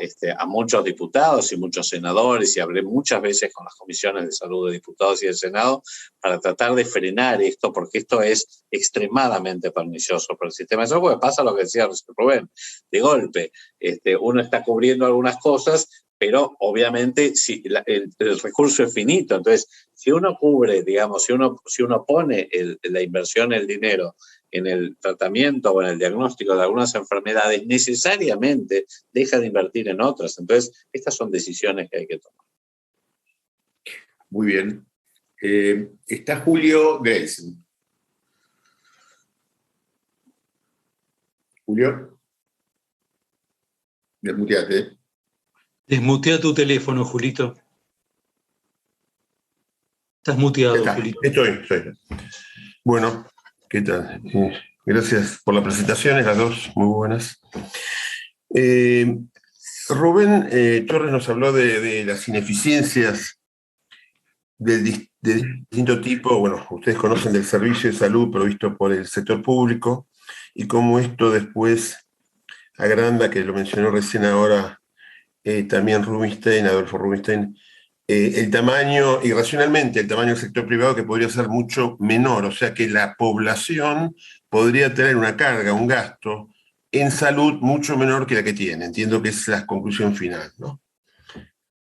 muchos diputados y muchos senadores, y hablé muchas veces con las comisiones de salud de diputados y del Senado para tratar de frenar esto, porque esto es extremadamente pernicioso para el sistema de salud. Porque pasa lo que decía Rubén, de golpe uno está cubriendo algunas cosas, pero obviamente si el recurso es finito. Entonces, si uno cubre, digamos, si uno pone la inversión, el dinero, en el tratamiento o en el diagnóstico de algunas enfermedades, necesariamente deja de invertir en otras. Entonces, estas son decisiones que hay que tomar. Muy bien. Está Julio Grayson. Julio. Desmuteate. Desmutea tu teléfono, Julito. Estás muteado, Julito. Estoy. Bueno, ¿qué tal? Gracias por las presentaciones, las dos muy buenas. Rubén Torres nos habló de las ineficiencias de distinto tipo. Bueno, ustedes conocen del servicio de salud provisto por el sector público y cómo esto después agranda, que lo mencionó recién ahora también Adolfo Rubinstein, el tamaño, irracionalmente, el tamaño del sector privado, que podría ser mucho menor, o sea que la población podría tener una carga, un gasto en salud mucho menor que la que tiene. Entiendo que es la conclusión final, ¿no?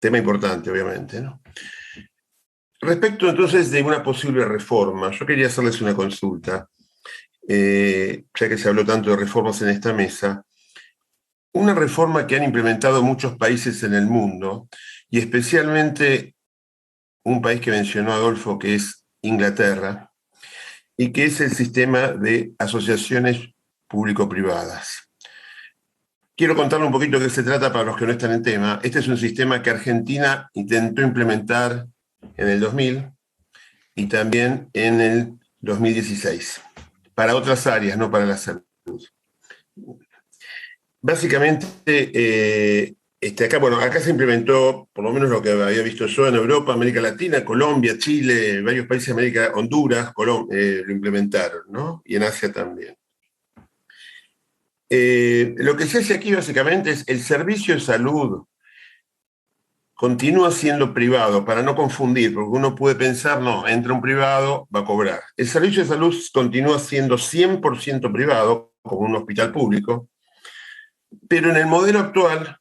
Tema importante, obviamente, ¿no? Respecto entonces de una posible reforma, yo quería hacerles una consulta, ya que se habló tanto de reformas en esta mesa. Una reforma que han implementado muchos países en el mundo, y especialmente un país que mencionó Adolfo, que es Inglaterra, y que es el sistema de asociaciones público-privadas. Quiero contarle un poquito de qué se trata para los que no están en tema. Este es un sistema que Argentina intentó implementar en el 2000 y también en el 2016, para otras áreas, no para la salud. Básicamente, acá se implementó, por lo menos lo que había visto yo, en Europa, América Latina, Colombia, Chile, varios países de América, Honduras, lo implementaron, ¿no? Y en Asia también. Lo que se hace aquí básicamente es el servicio de salud continúa siendo privado, para no confundir, porque uno puede pensar, no, entra un privado, va a cobrar. El servicio de salud continúa siendo 100% privado, como un hospital público, pero en el modelo actual,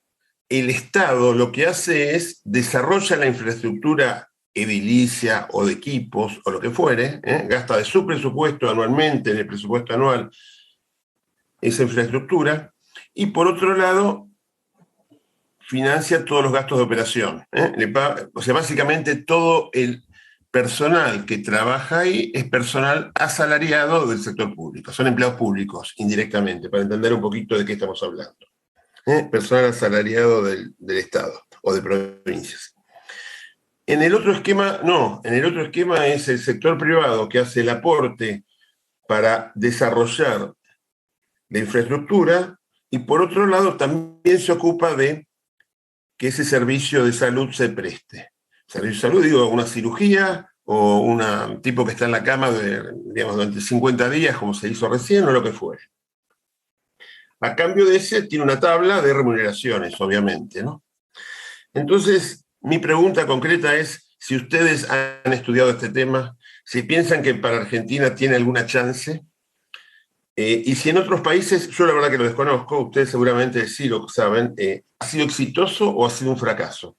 el Estado lo que hace es desarrolla la infraestructura edilicia o de equipos o lo que fuere, gasta de su presupuesto anualmente, en el presupuesto anual, esa infraestructura, y por otro lado, financia todos los gastos de operación. O sea, básicamente todo el personal que trabaja ahí es personal asalariado del sector público, son empleados públicos indirectamente, para entender un poquito de qué estamos hablando. Personal asalariado del Estado o de provincias. En el otro esquema, no, en el otro esquema es el sector privado que hace el aporte para desarrollar la infraestructura y por otro lado también se ocupa de que ese servicio de salud se preste. Servicio de salud, digo, una cirugía o un tipo que está en la cama durante 50 días, como se hizo recién, o lo que fuere. A cambio de ese, tiene una tabla de remuneraciones, obviamente, ¿no? Entonces, mi pregunta concreta es, si ustedes han estudiado este tema, si piensan que para Argentina tiene alguna chance, y si en otros países, yo la verdad que lo desconozco, ustedes seguramente sí lo saben, ¿ha sido exitoso o ha sido un fracaso?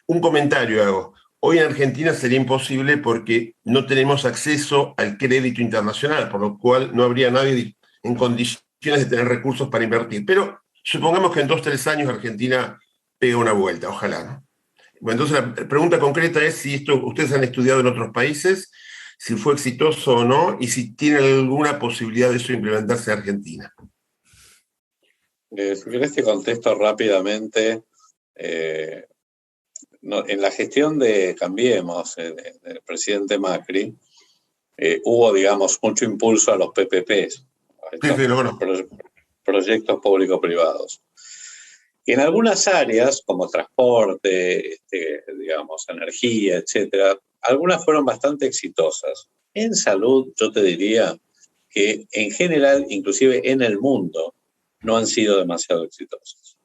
Un comentario hago. Hoy en Argentina sería imposible porque no tenemos acceso al crédito internacional, por lo cual no habría nadie en condiciones de tener recursos para invertir. Pero supongamos que en 2 o 3 años Argentina pega una vuelta, ojalá, ¿no? Bueno, entonces la pregunta concreta es si esto ustedes han estudiado en otros países, si fue exitoso o no, y si tiene alguna posibilidad de eso implementarse en Argentina. Si querés te contesto rápidamente. En la gestión de Cambiemos, del presidente Macri, hubo, digamos, mucho impulso a los PPPs, proyectos público-privados. Y en algunas áreas, como transporte, digamos, energía, etcétera, algunas fueron bastante exitosas. En salud, yo te diría que en general, inclusive en el mundo, no han sido demasiado exitosas.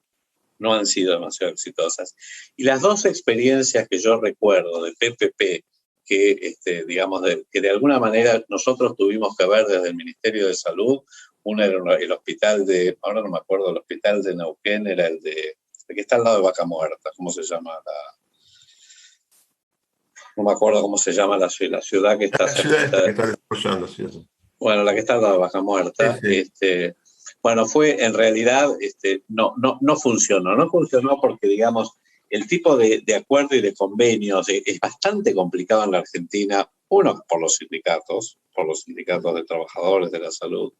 No han sido demasiado exitosas. Y las dos experiencias que yo recuerdo de PPP, que, digamos, que de alguna manera nosotros tuvimos que ver desde el Ministerio de Salud, una era el hospital ahora no me acuerdo, el hospital de Neuquén era el que está al lado de Vaca Muerta, ¿cómo se llama? No me acuerdo cómo se llama la ciudad que está cerca. Que está desarrollando, sí. Bueno, la que está al lado de Vaca Muerta. Sí. Bueno, en realidad, no funcionó. No funcionó porque, digamos, el tipo de acuerdo y de convenios es bastante complicado en la Argentina. Uno, por los sindicatos de trabajadores de la salud,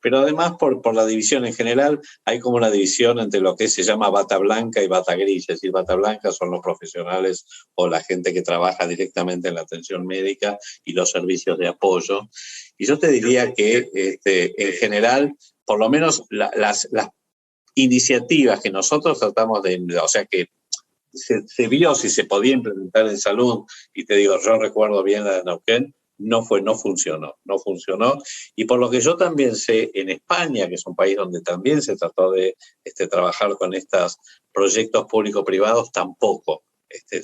pero además por la división en general, hay como una división entre lo que se llama bata blanca y bata gris, es decir, bata blanca son los profesionales o la gente que trabaja directamente en la atención médica y los servicios de apoyo. Y yo te diría que en general, por lo menos las iniciativas que nosotros tratamos o sea que se vio si se podía implementar en salud, y te digo, yo recuerdo bien la de Neuquén, no funcionó. Y por lo que yo también sé, en España, que es un país donde también se trató de trabajar con estos proyectos público-privados, tampoco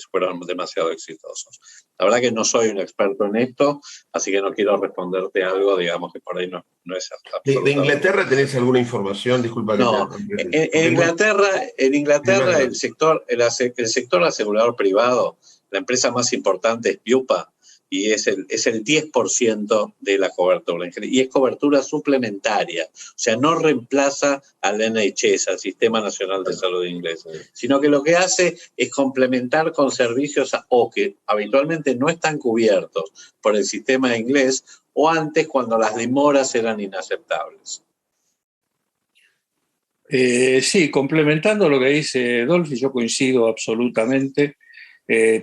fueron demasiado exitosos. La verdad que no soy un experto en esto, así que no quiero responderte algo, digamos, que por ahí no es ¿De Inglaterra tenés alguna información? Disculpa. No, en Inglaterra el sector asegurador privado, la empresa más importante es Bupa, y es el 10% de la cobertura, y es cobertura suplementaria, o sea, no reemplaza al NHS, al Sistema Nacional de Salud Inglés, sino que lo que hace es complementar con servicios o que habitualmente no están cubiertos por el sistema inglés, o antes cuando las demoras eran inaceptables. Sí, complementando lo que dice Dolphy, yo coincido absolutamente.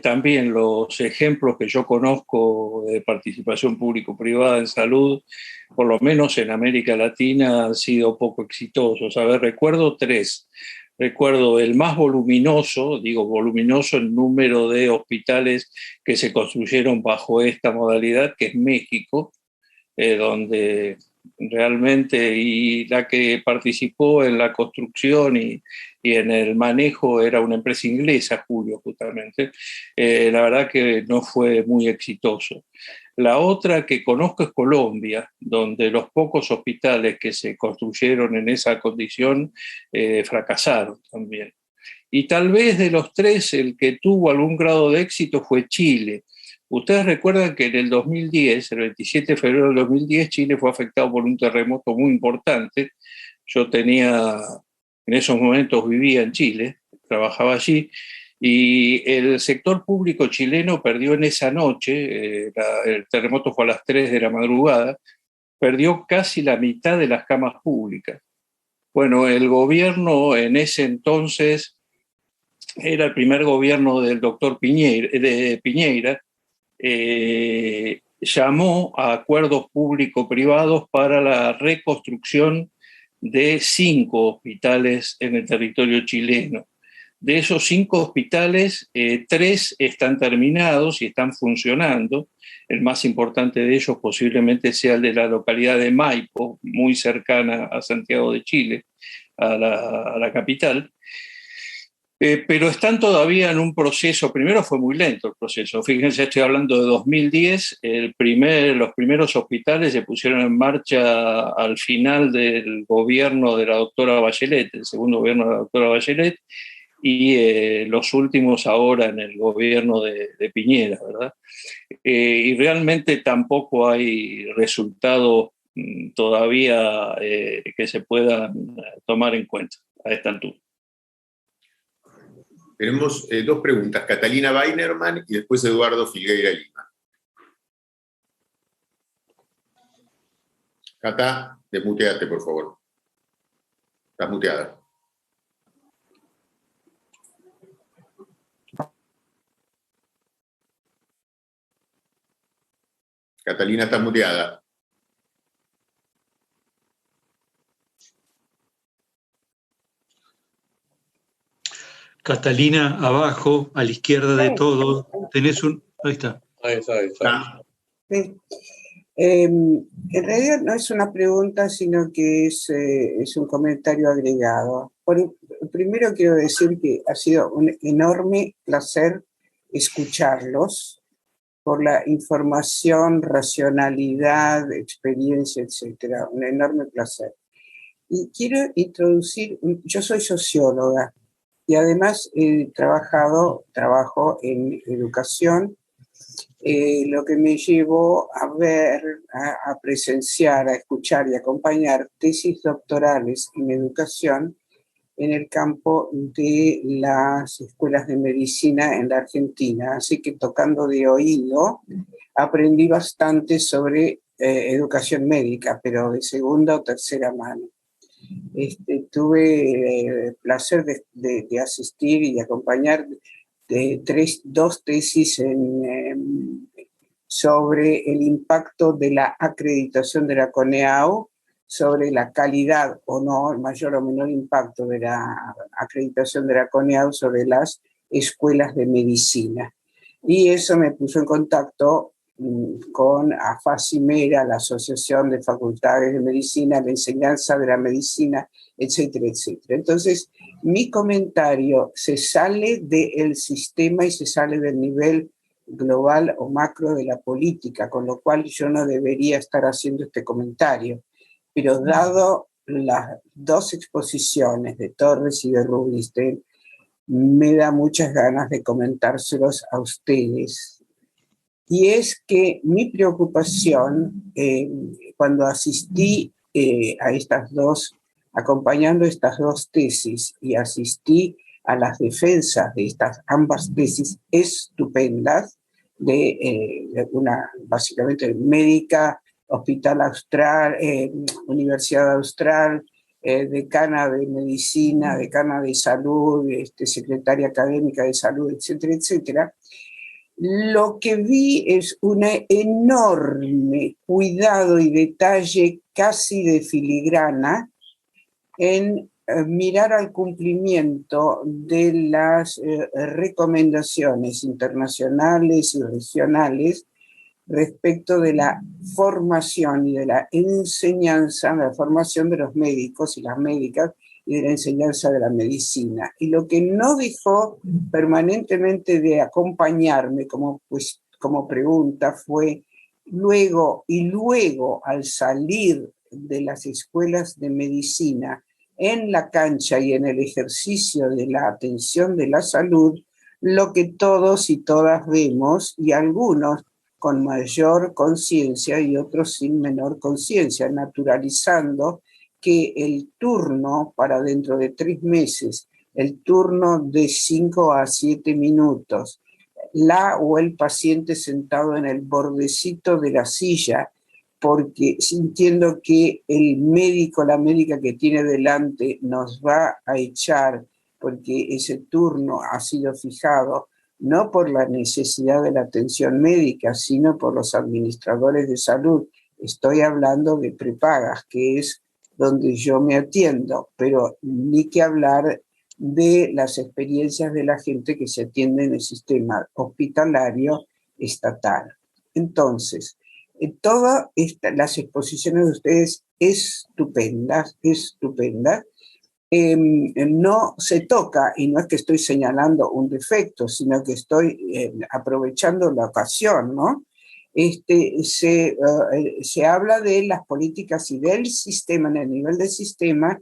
También los ejemplos que yo conozco de participación público-privada en salud, por lo menos en América Latina, han sido poco exitosos. A ver, recuerdo 3. Recuerdo el más voluminoso, digo voluminoso el número de hospitales que se construyeron bajo esta modalidad, que es México, donde realmente, y la que participó en la construcción y en el manejo era una empresa inglesa, Julio, justamente. La verdad que no fue muy exitoso. La otra que conozco es Colombia, donde los pocos hospitales que se construyeron en esa condición fracasaron también. Y tal vez de los 3, el que tuvo algún grado de éxito fue Chile. Ustedes recuerdan que en el 2010, el 27 de febrero del 2010, Chile fue afectado por un terremoto muy importante. Yo en esos momentos vivía en Chile, trabajaba allí, y el sector público chileno perdió en esa noche, el terremoto fue a las 3 de la madrugada, perdió casi la mitad de las camas públicas. Bueno, el gobierno en ese entonces era el primer gobierno del doctor Piñeira, llamó a acuerdos público-privados para la reconstrucción de 5 hospitales en el territorio chileno. De esos 5 hospitales, 3 están terminados y están funcionando. El más importante de ellos posiblemente sea el de la localidad de Maipo, muy cercana a Santiago de Chile, a la capital. Pero están todavía en un proceso. Primero fue muy lento el proceso. Fíjense, estoy hablando de 2010. Los primeros hospitales se pusieron en marcha al final del gobierno de la doctora Bachelet, el segundo gobierno de la doctora Bachelet, y los últimos ahora en el gobierno de Piñera, ¿verdad? Y realmente tampoco hay resultados todavía que se puedan tomar en cuenta a esta altura. Tenemos 2 preguntas, Catalina Weinerman y después Eduardo Filgueira Lima. Cata, desmuteate, por favor. Estás muteada. Catalina, estás muteada. Catalina, abajo, a la izquierda de todo, tenés un... Ahí está. Ahí está. Sí. En realidad no es una pregunta, sino que es un comentario agregado. Primero quiero decir que ha sido un enorme placer escucharlos por la información, racionalidad, experiencia, etcétera. Un enorme placer. Y quiero introducir, yo soy socióloga y además trabajo en educación, lo que me llevó a ver, a presenciar, a escuchar y acompañar tesis doctorales en educación en el campo de las escuelas de medicina en la Argentina. Así que tocando de oído, aprendí bastante sobre educación médica, pero de segunda o tercera mano. Tuve el placer de asistir y de acompañar dos tesis sobre el impacto de la acreditación de la CONEAU, sobre la calidad o no, el mayor o menor impacto de la acreditación de la CONEAU sobre las escuelas de medicina. Y eso me puso en contacto con AFACIMERA, la Asociación de Facultades de Medicina, la enseñanza de la medicina, etcétera, etcétera. Entonces, mi comentario se sale del sistema y se sale del nivel global o macro de la política, con lo cual yo no debería estar haciendo este comentario. Pero dado las dos exposiciones de Torres y de Rubinstein, me da muchas ganas de comentárselos a ustedes. Y es que mi preocupación, cuando asistí a estas dos, acompañando estas dos tesis y asistí a las defensas de estas ambas tesis estupendas, de una básicamente médica, Hospital Austral, Universidad Austral, decana de medicina, decana de salud, secretaria académica de salud, etcétera, etcétera, lo que vi es un enorme cuidado y detalle casi de filigrana en mirar al cumplimiento de las recomendaciones internacionales y regionales respecto de la formación y de la enseñanza, de la formación de los médicos y las médicas y de la enseñanza de la medicina. Y lo que no dejó permanentemente de acompañarme como pregunta fue luego al salir de las escuelas de medicina en la cancha y en el ejercicio de la atención de la salud, lo que todos y todas vemos, y algunos con mayor conciencia y otros sin menor conciencia, naturalizando que el turno para dentro de 3 meses, el turno de 5 a 7 minutos, la o el paciente sentado en el bordecito de la silla, porque sintiendo que el médico, la médica que tiene delante nos va a echar, porque ese turno ha sido fijado no por la necesidad de la atención médica, sino por los administradores de salud. Estoy hablando de prepagas, que es donde yo me atiendo, pero ni que hablar de las experiencias de la gente que se atiende en el sistema hospitalario estatal. Entonces, todas las exposiciones de ustedes estupendas, no se toca, y no es que estoy señalando un defecto, sino que estoy aprovechando la ocasión, ¿no? Se habla de las políticas y del sistema, en el nivel del sistema,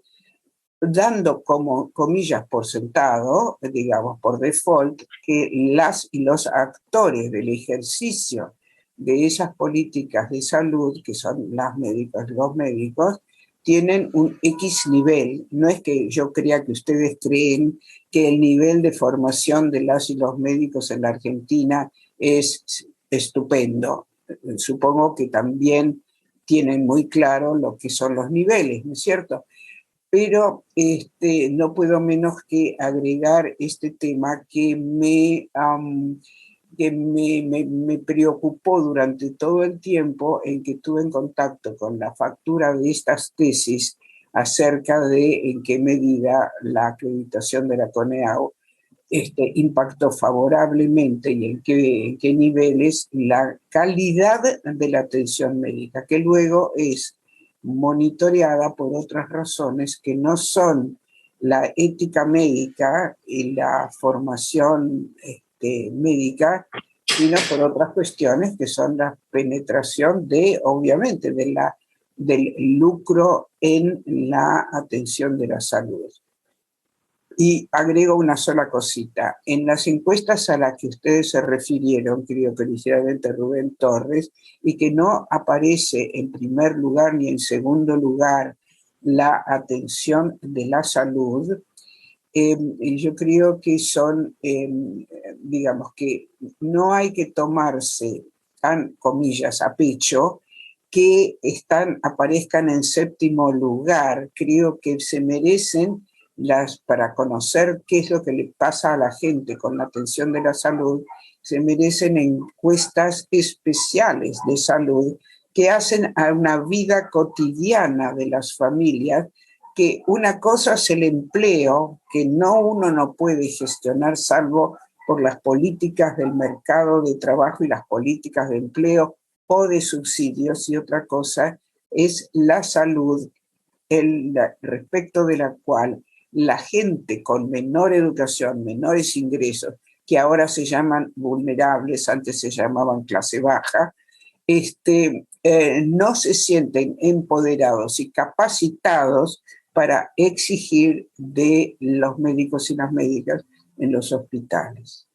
dando como comillas por sentado, digamos por default, que las y los actores del ejercicio de esas políticas de salud, que son las médicas, los médicos, tienen un X nivel. No es que yo crea que ustedes creen que el nivel de formación de las y los médicos en la Argentina es estupendo. Supongo que también tienen muy claro lo que son los niveles, ¿no es cierto? Pero no puedo menos que agregar este tema que me preocupó durante todo el tiempo en que estuve en contacto con la factura de estas tesis acerca de en qué medida la acreditación de la CONEAU impactó favorablemente y en qué niveles la calidad de la atención médica, que luego es monitoreada por otras razones que no son la ética médica y la formación médica, sino por otras cuestiones que son la penetración obviamente, del lucro en la atención de la salud. Y agrego una sola cosita. En las encuestas a las que ustedes se refirieron, querido presidente Rubén Torres, y que no aparece en primer lugar ni en segundo lugar la atención de la salud, yo creo que son, digamos que no hay que tomarse tan, comillas, a pecho que aparezcan en séptimo lugar. Creo que se merecen para conocer qué es lo que le pasa a la gente con la atención de la salud, se merecen encuestas especiales de salud que hacen a una vida cotidiana de las familias, que una cosa es el empleo, que uno no puede gestionar salvo por las políticas del mercado de trabajo y las políticas de empleo o de subsidios, y otra cosa es la salud, respecto de la cual la gente con menor educación, menores ingresos, que ahora se llaman vulnerables, antes se llamaban clase baja, no se sienten empoderados y capacitados para exigir de los médicos y las médicas en los hospitales.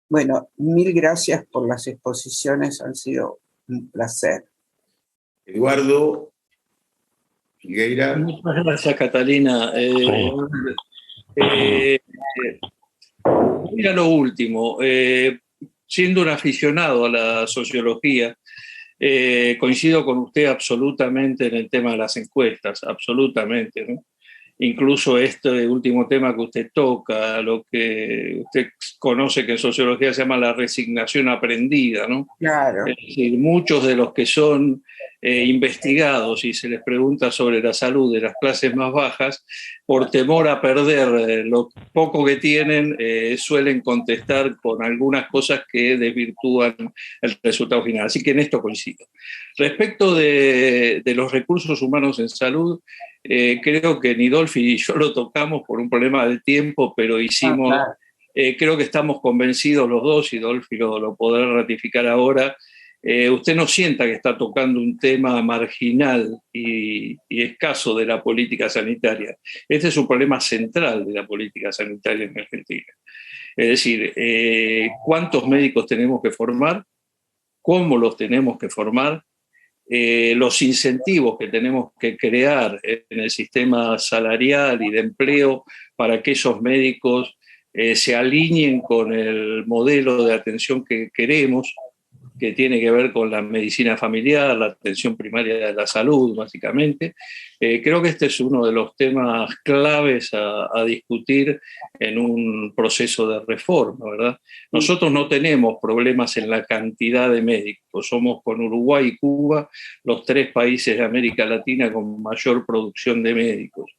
Bueno, mil gracias por las exposiciones, han sido un placer. Eduardo Figueira. Muchas gracias, Catalina. Mira lo último, siendo un aficionado a la sociología, coincido con usted absolutamente en el tema de las encuestas, absolutamente, ¿no? Incluso este último tema que usted toca, lo que usted conoce que en sociología se llama la resignación aprendida, ¿no? Claro. Es decir, muchos de los que son investigados y se les pregunta sobre la salud de las clases más bajas, por temor a perder lo poco que tienen, suelen contestar con algunas cosas que desvirtúan el resultado final. Así que en esto coincido. Respecto de los recursos humanos en salud, creo que ni Dolphy y yo lo tocamos por un problema de tiempo, pero hicimos, claro. Creo que estamos convencidos los dos, y Dolphy lo podrá ratificar ahora. Usted no sienta que está tocando un tema marginal y escaso de la política sanitaria. Este es un problema central de la política sanitaria en Argentina. Es decir, ¿cuántos médicos tenemos que formar? ¿Cómo los tenemos que formar? Los incentivos que tenemos que crear en el sistema salarial y de empleo para que esos médicos se alineen con el modelo de atención que queremos, que tiene que ver con la medicina familiar, la atención primaria de la salud, básicamente. Creo que este es uno de los temas claves a discutir en un proceso de reforma, ¿verdad? Nosotros no tenemos problemas en la cantidad de médicos. Somos, con Uruguay y Cuba, los 3 países de América Latina con mayor producción de médicos.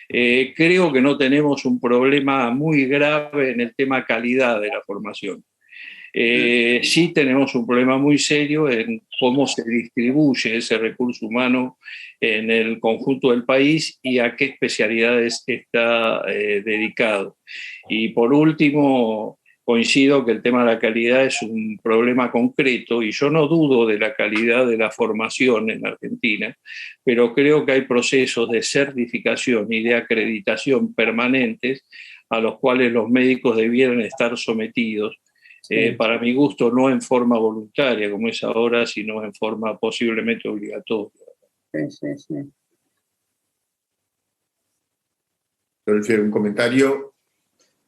Creo que no tenemos un problema muy grave en el tema calidad de la formación. Sí tenemos un problema muy serio en cómo se distribuye ese recurso humano en el conjunto del país y a qué especialidades está dedicado. Y por último, coincido que el tema de la calidad es un problema concreto, y yo no dudo de la calidad de la formación en Argentina, pero creo que hay procesos de certificación y de acreditación permanentes a los cuales los médicos debieran estar sometidos. Para mi gusto, no en forma voluntaria como es ahora, sino en forma posiblemente obligatoria. Sí. ¿Un comentario?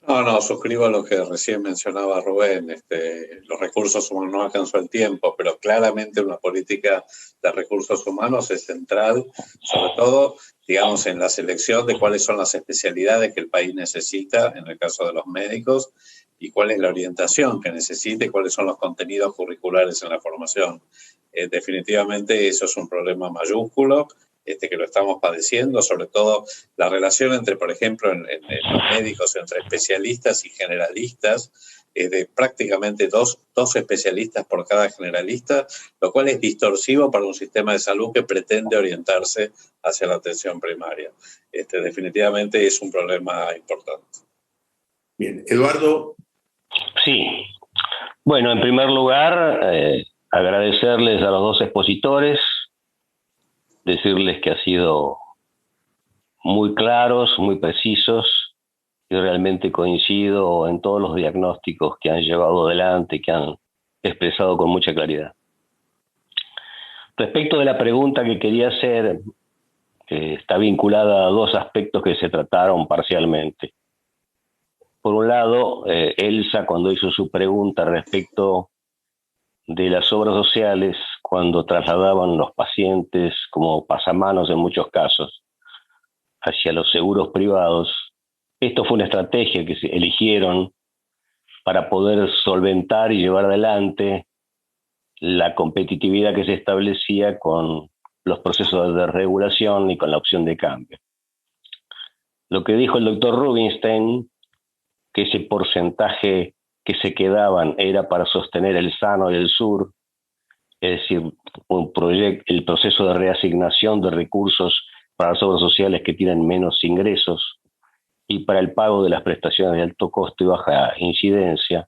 No, suscribo a lo que recién mencionaba Rubén. Los recursos humanos no alcanzó el tiempo, pero claramente una política de recursos humanos es central, sobre todo, digamos, en la selección de cuáles son las especialidades que el país necesita, en el caso de los médicos, y cuál es la orientación que necesita y cuáles son los contenidos curriculares en la formación. Definitivamente eso es un problema mayúsculo, que lo estamos padeciendo, sobre todo la relación entre, por ejemplo, en los médicos, entre especialistas y generalistas, de prácticamente dos especialistas por cada generalista, lo cual es distorsivo para un sistema de salud que pretende orientarse hacia la atención primaria. Definitivamente es un problema importante. Bien, Eduardo. Sí. Bueno, en primer lugar, agradecerles a los dos expositores, decirles que han sido muy claros, muy precisos, y realmente coincido en todos los diagnósticos que han llevado adelante, que han expresado con mucha claridad. Respecto de la pregunta que quería hacer, está vinculada a 2 aspectos que se trataron parcialmente. Por un lado, Elsa, cuando hizo su pregunta respecto de las obras sociales cuando trasladaban los pacientes como pasamanos en muchos casos hacia los seguros privados. Esto fue una estrategia que se eligieron para poder solventar y llevar adelante la competitividad que se establecía con los procesos de regulación y con la opción de cambio. Lo que dijo el doctor Rubinstein, que ese porcentaje que se quedaban era para sostener el Sano del Sur, es decir, el proceso de reasignación de recursos para las obras sociales que tienen menos ingresos y para el pago de las prestaciones de alto costo y baja incidencia,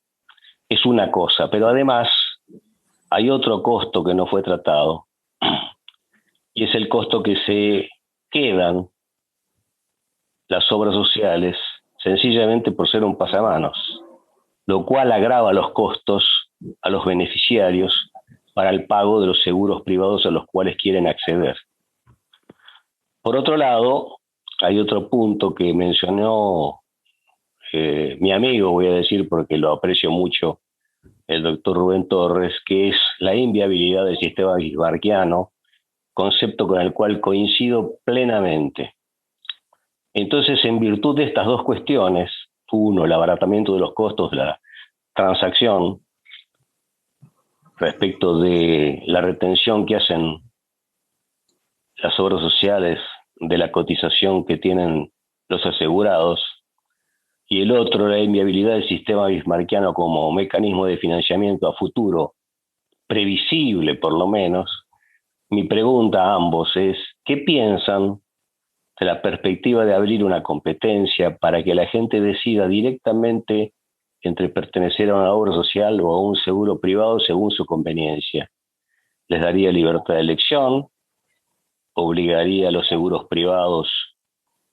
es una cosa, pero además hay otro costo que no fue tratado, y es el costo que se quedan las obras sociales sencillamente por ser un pasamanos, lo cual agrava los costos a los beneficiarios para el pago de los seguros privados a los cuales quieren acceder. Por otro lado, hay otro punto que mencionó mi amigo, voy a decir porque lo aprecio mucho, el doctor Rubén Torres, que es la inviabilidad del sistema bismarckiano, concepto con el cual coincido plenamente. Entonces, en virtud de estas dos cuestiones, uno, el abaratamiento de los costos de la transacción respecto de la retención que hacen las obras sociales de la cotización que tienen los asegurados, y el otro, la inviabilidad del sistema bismarckiano como mecanismo de financiamiento a futuro, previsible por lo menos. Mi pregunta a ambos es, ¿qué piensan de la perspectiva de abrir una competencia para que la gente decida directamente entre pertenecer a una obra social o a un seguro privado según su conveniencia? ¿Les daría libertad de elección? ¿Obligaría a los seguros privados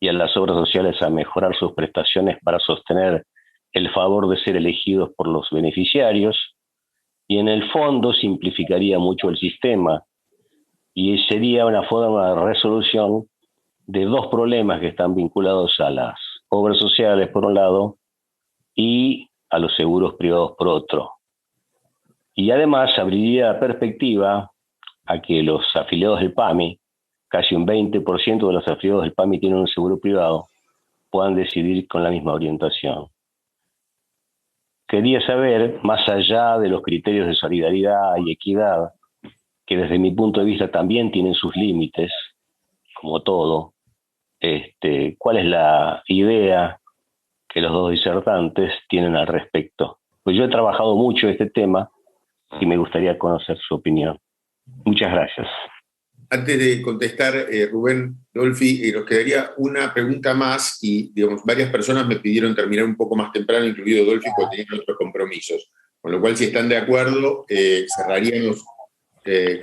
y a las obras sociales a mejorar sus prestaciones para sostener el favor de ser elegidos por los beneficiarios? Y en el fondo simplificaría mucho el sistema y sería una forma de resolución de dos problemas que están vinculados a las obras sociales por un lado y a los seguros privados por otro. Y además abriría la perspectiva a que los afiliados del PAMI, casi un 20% de los afiliados del PAMI tienen un seguro privado, puedan decidir con la misma orientación. Quería saber, más allá de los criterios de solidaridad y equidad, que desde mi punto de vista también tienen sus límites, como todo, ¿cuál es la idea que los dos disertantes tienen al respecto? Pues yo he trabajado mucho este tema y me gustaría conocer su opinión. Muchas gracias. Antes de contestar, Rubén, Dolfi, nos quedaría una pregunta más y, digamos, varias personas me pidieron terminar un poco más temprano, incluido Dolfi, porque tenían otros compromisos. Con lo cual, si están de acuerdo, cerraríamos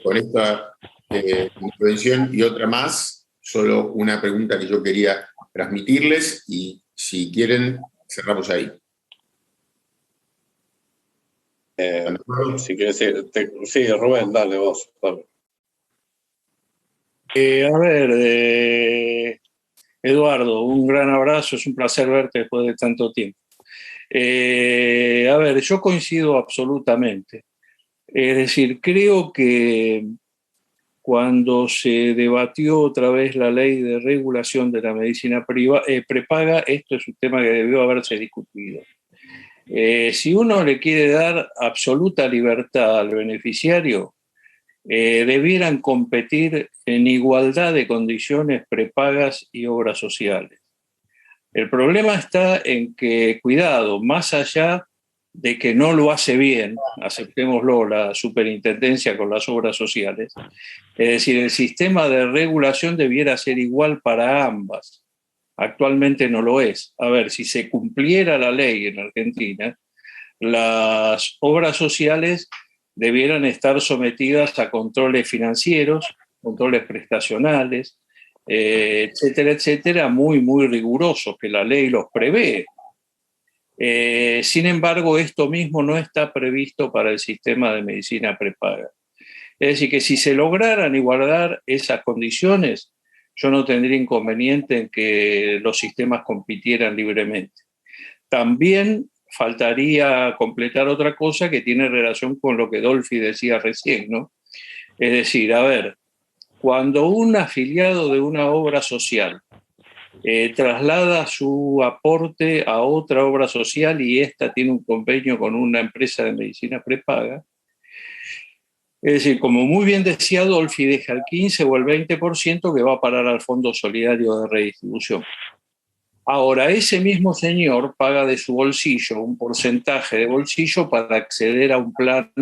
con esta intervención y otra más. Solo una pregunta que yo quería transmitirles y, si quieren, cerramos ahí. Si quieres, sí, Rubén, dale vos. Dale. A ver, Eduardo, un gran abrazo, es un placer verte después de tanto tiempo. A ver, yo coincido absolutamente. Es decir, creo que cuando se debatió otra vez la ley de regulación de la medicina prepaga, esto es un tema que debió haberse discutido. Si uno le quiere dar absoluta libertad al beneficiario, debieran competir en igualdad de condiciones prepagas y obras sociales. El problema está en que, cuidado, más allá de que no lo hace bien, aceptémoslo, la superintendencia con las obras sociales, es decir, el sistema de regulación debiera ser igual para ambas. Actualmente no lo es. A ver, si se cumpliera la ley en Argentina, las obras sociales debieran estar sometidas a controles financieros, controles prestacionales, etcétera, etcétera, muy, muy rigurosos, que la ley los prevé. Sin embargo, esto mismo no está previsto para el sistema de medicina prepaga. Es decir, que si se lograran igualar esas condiciones, yo no tendría inconveniente en que los sistemas compitieran libremente. También faltaría completar otra cosa que tiene relación con lo que Dolfi decía recién, ¿no? Es decir, a ver, cuando un afiliado de una obra social traslada su aporte a otra obra social y ésta tiene un convenio con una empresa de medicina prepaga, es decir, como muy bien decía Dolfi, deja el 15 o el 20% que va a parar al Fondo Solidario de Redistribución. Ahora, ese mismo señor paga de su bolsillo un porcentaje de bolsillo para acceder a un plan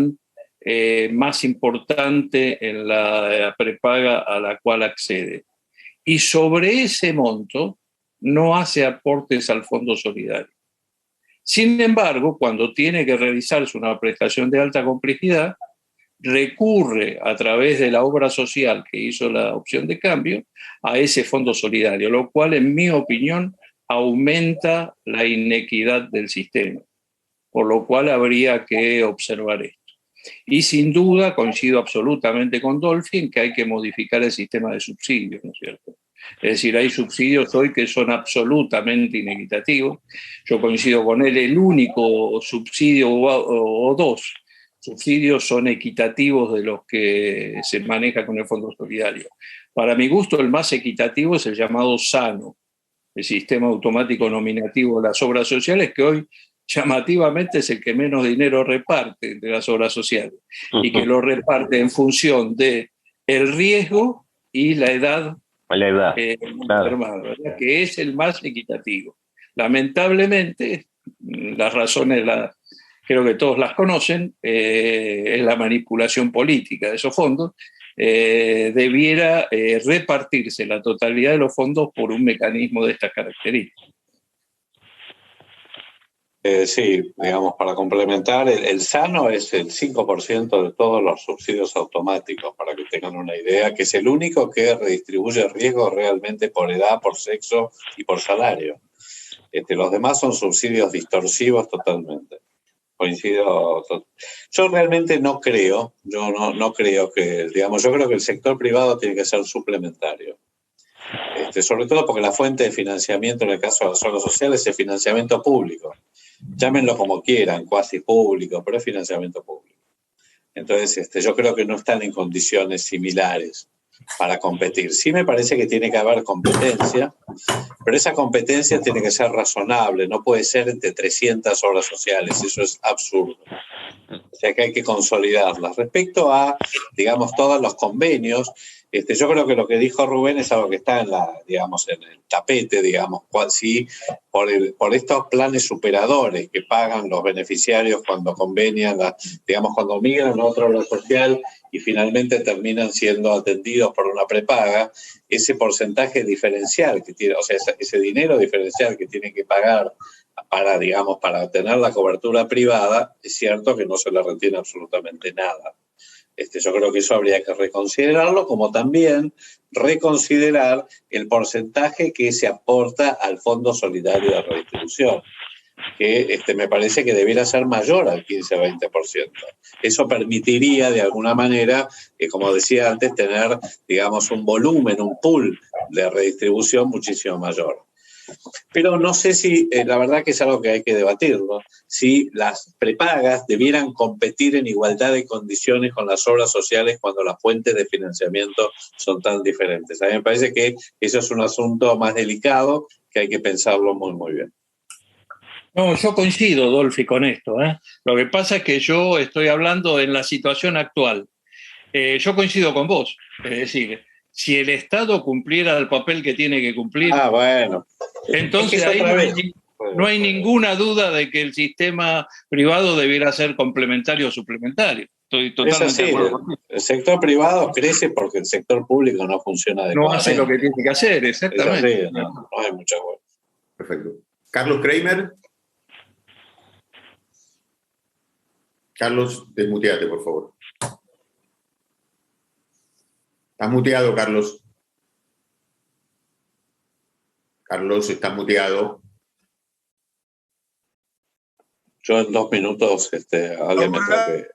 más importante en la prepaga a la cual accede. Y sobre ese monto no hace aportes al Fondo Solidario. Sin embargo, cuando tiene que realizarse una prestación de alta complejidad, recurre a través de la obra social que hizo la opción de cambio a ese Fondo Solidario, lo cual, en mi opinión, aumenta la inequidad del sistema, por lo cual habría que observar esto. Y sin duda coincido absolutamente con Dolfi en que hay que modificar el sistema de subsidios, ¿no es cierto? Es decir, hay subsidios hoy que son absolutamente inequitativos. Yo coincido con él, el único subsidio o dos subsidios son equitativos de los que se maneja con el Fondo Solidario. Para mi gusto, el más equitativo es el llamado SANO, el sistema automático nominativo de las obras sociales, que hoy llamativamente es el que menos dinero reparte de las obras sociales y que lo reparte en función de el riesgo y la edad enfermada, ¿verdad? Que es el más equitativo. Lamentablemente, las razones creo que todos las conocen, es la manipulación política de esos fondos. Debiera repartirse la totalidad de los fondos por un mecanismo de estas características. Sí, digamos, para complementar, el SANO es el 5% de todos los subsidios automáticos, para que tengan una idea, que es el único que redistribuye riesgos realmente por edad, por sexo y por salario. Los demás son subsidios distorsivos totalmente. Coincido. Yo realmente no creo, no creo que, digamos, yo creo que el sector privado tiene que ser suplementario. Sobre todo porque la fuente de financiamiento en el caso de las obras sociales es el financiamiento público. Llámenlo como quieran, cuasi público, pero es financiamiento público. Entonces, yo creo que no están en condiciones similares para competir. Sí me parece que tiene que haber competencia, pero esa competencia tiene que ser razonable, no puede ser entre 300 obras sociales, eso es absurdo. O sea que hay que consolidarlas. Respecto a, digamos, todos los convenios, yo creo que lo que dijo Rubén es algo que está en el tapete, digamos, sí, por estos planes superadores que pagan los beneficiarios cuando convenian, cuando migran a otra obra social y finalmente terminan siendo atendidos por una prepaga, ese porcentaje diferencial que tiene, o sea, ese dinero diferencial que tienen que pagar para tener la cobertura privada, es cierto que no se le retiene absolutamente nada. Yo creo que eso habría que reconsiderarlo, como también reconsiderar el porcentaje que se aporta al Fondo Solidario de Redistribución, que me parece que debiera ser mayor al 15-20%. Eso permitiría, de alguna manera, como decía antes, tener, digamos, un volumen, un pool de redistribución muchísimo mayor. Pero no sé si, la verdad que es algo que hay que debatir, ¿no? Si las prepagas debieran competir en igualdad de condiciones con las obras sociales cuando las fuentes de financiamiento son tan diferentes. A mí me parece que eso es un asunto más delicado que hay que pensarlo muy, muy bien. No, yo coincido, Dolfi, con esto, ¿eh? Lo que pasa es que yo estoy hablando en la situación actual. Yo coincido con vos, es decir, si el Estado cumpliera el papel que tiene que cumplir, bueno. Entonces ahí no hay ninguna duda de que el sistema privado debiera ser complementario o suplementario. Estoy totalmente de acuerdo contigo. El sector privado crece porque el sector público no funciona adecuadamente. No hace lo que tiene que hacer, exactamente. No hay mucha cosa. Perfecto. Carlos Kramer. Carlos, desmuteate, por favor. Estás muteado, Carlos. Carlos, está muteado. Yo en 2 minutos, alguien me trae.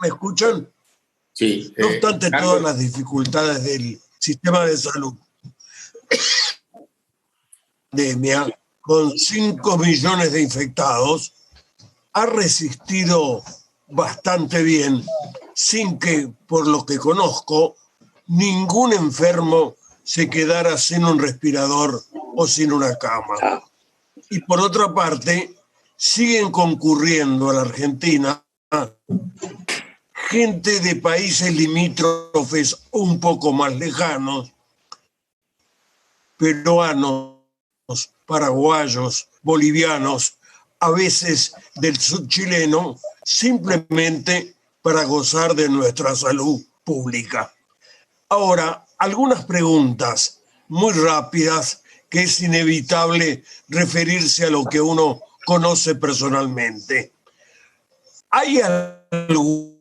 ¿Me escuchan? Sí. No obstante todas las dificultades del sistema de salud, con 5 millones de infectados, ha resistido bastante bien, sin que, por lo que conozco, ningún enfermo se quedara sin un respirador o sin una cama. Y por otra parte, siguen concurriendo a la Argentina gente de países limítrofes un poco más lejanos, peruanos, paraguayos, bolivianos, a veces del sur chileno, simplemente para gozar de nuestra salud pública. Ahora, algunas preguntas muy rápidas que es inevitable referirse a lo que uno conoce personalmente. ¿Hay alguna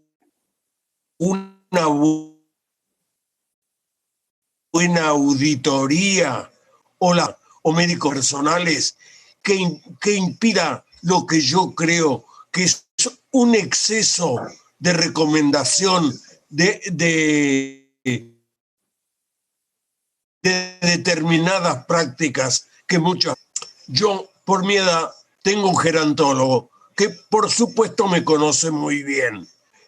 buena auditoría o médicos personales que impida lo que yo creo que es un exceso de recomendación de determinadas prácticas que muchas... Yo, por mi edad, tengo un gerontólogo que por supuesto me conoce muy bien.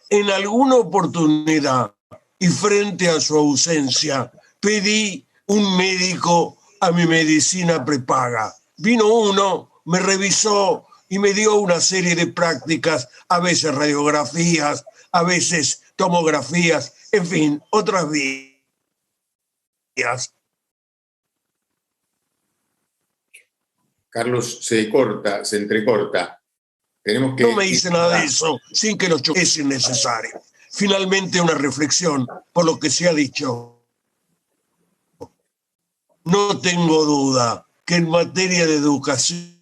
En alguna oportunidad y frente a su ausencia, pedí un médico a mi medicina prepaga. Vino uno, me revisó y me dio una serie de prácticas, a veces radiografías, a veces tomografías, en fin, otras vías. Carlos, se entrecorta. Tenemos que... No me dice nada de eso, sin que lo choque, es innecesario. Finalmente, una reflexión por lo que se ha dicho. No tengo duda que en materia de educación,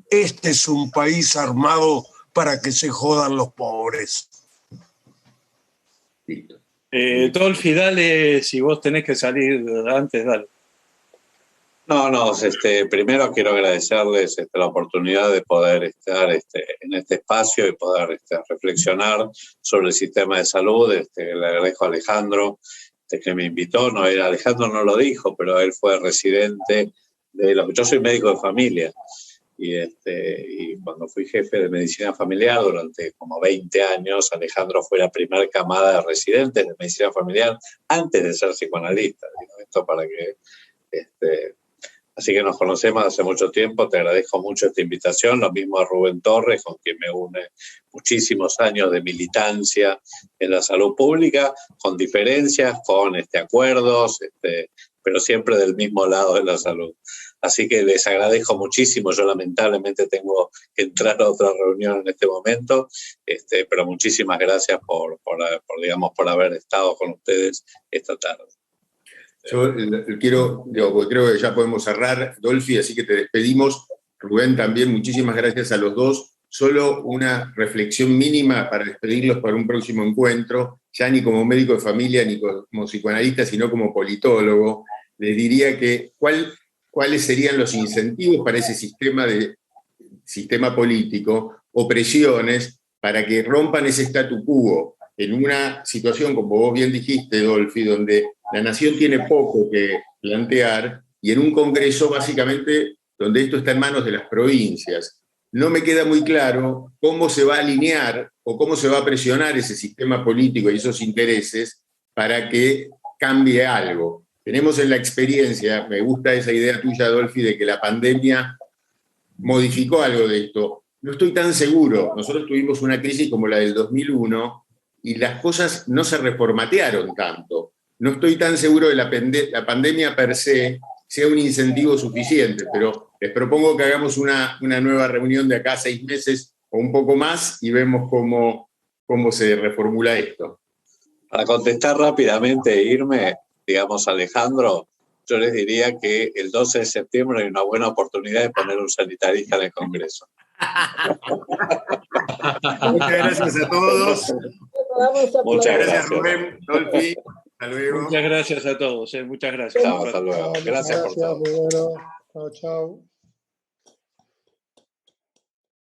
este es un país armado para que se jodan los pobres. Dolphy, dale, si vos tenés que salir antes, dale. No, primero quiero agradecerles la oportunidad de poder estar en este espacio y poder reflexionar sobre el sistema de salud. Le agradezco a Alejandro que me invitó. Alejandro no lo dijo, pero él fue residente yo soy médico de familia y cuando fui jefe de medicina familiar durante como 20 años, Alejandro fue la primera camada de residentes de medicina familiar antes de ser psicoanalista. Esto para que... Así que nos conocemos hace mucho tiempo, te agradezco mucho esta invitación, lo mismo a Rubén Torres, con quien me une muchísimos años de militancia en la salud pública, con diferencias, con acuerdos, pero siempre del mismo lado de la salud. Así que les agradezco muchísimo, yo lamentablemente tengo que entrar a otra reunión en este momento, pero muchísimas gracias por haber estado con ustedes esta tarde. Yo porque creo que ya podemos cerrar, Dolphy, así que te despedimos. Rubén, también muchísimas gracias a los dos. Solo una reflexión mínima para despedirlos para un próximo encuentro, ya ni como médico de familia ni como psicoanalista, sino como politólogo. Les diría que cuáles serían los incentivos para ese sistema político o presiones para que rompan ese statu quo en una situación, como vos bien dijiste, Dolphy, donde la nación tiene poco que plantear y en un Congreso básicamente donde esto está en manos de las provincias. No me queda muy claro cómo se va a alinear o cómo se va a presionar ese sistema político y esos intereses para que cambie algo. Tenemos en la experiencia, me gusta esa idea tuya, Dolphy, de que la pandemia modificó algo de esto. No estoy tan seguro. Nosotros tuvimos una crisis como la del 2001 y las cosas no se reformatearon tanto. No estoy tan seguro de la pandemia per se sea un incentivo suficiente, pero les propongo que hagamos una nueva reunión de acá a 6 meses o un poco más y vemos cómo se reformula esto. Para contestar rápidamente e irme, Alejandro, yo les diría que el 12 de septiembre hay una buena oportunidad de poner un sanitarista en el Congreso. Muchas gracias a todos. Muchas gracias, Rubén, Dolphy. Hasta luego. Muchas gracias a todos. Muchas gracias. Hasta luego. Gracias por todo. Muy bueno. Chao, chao.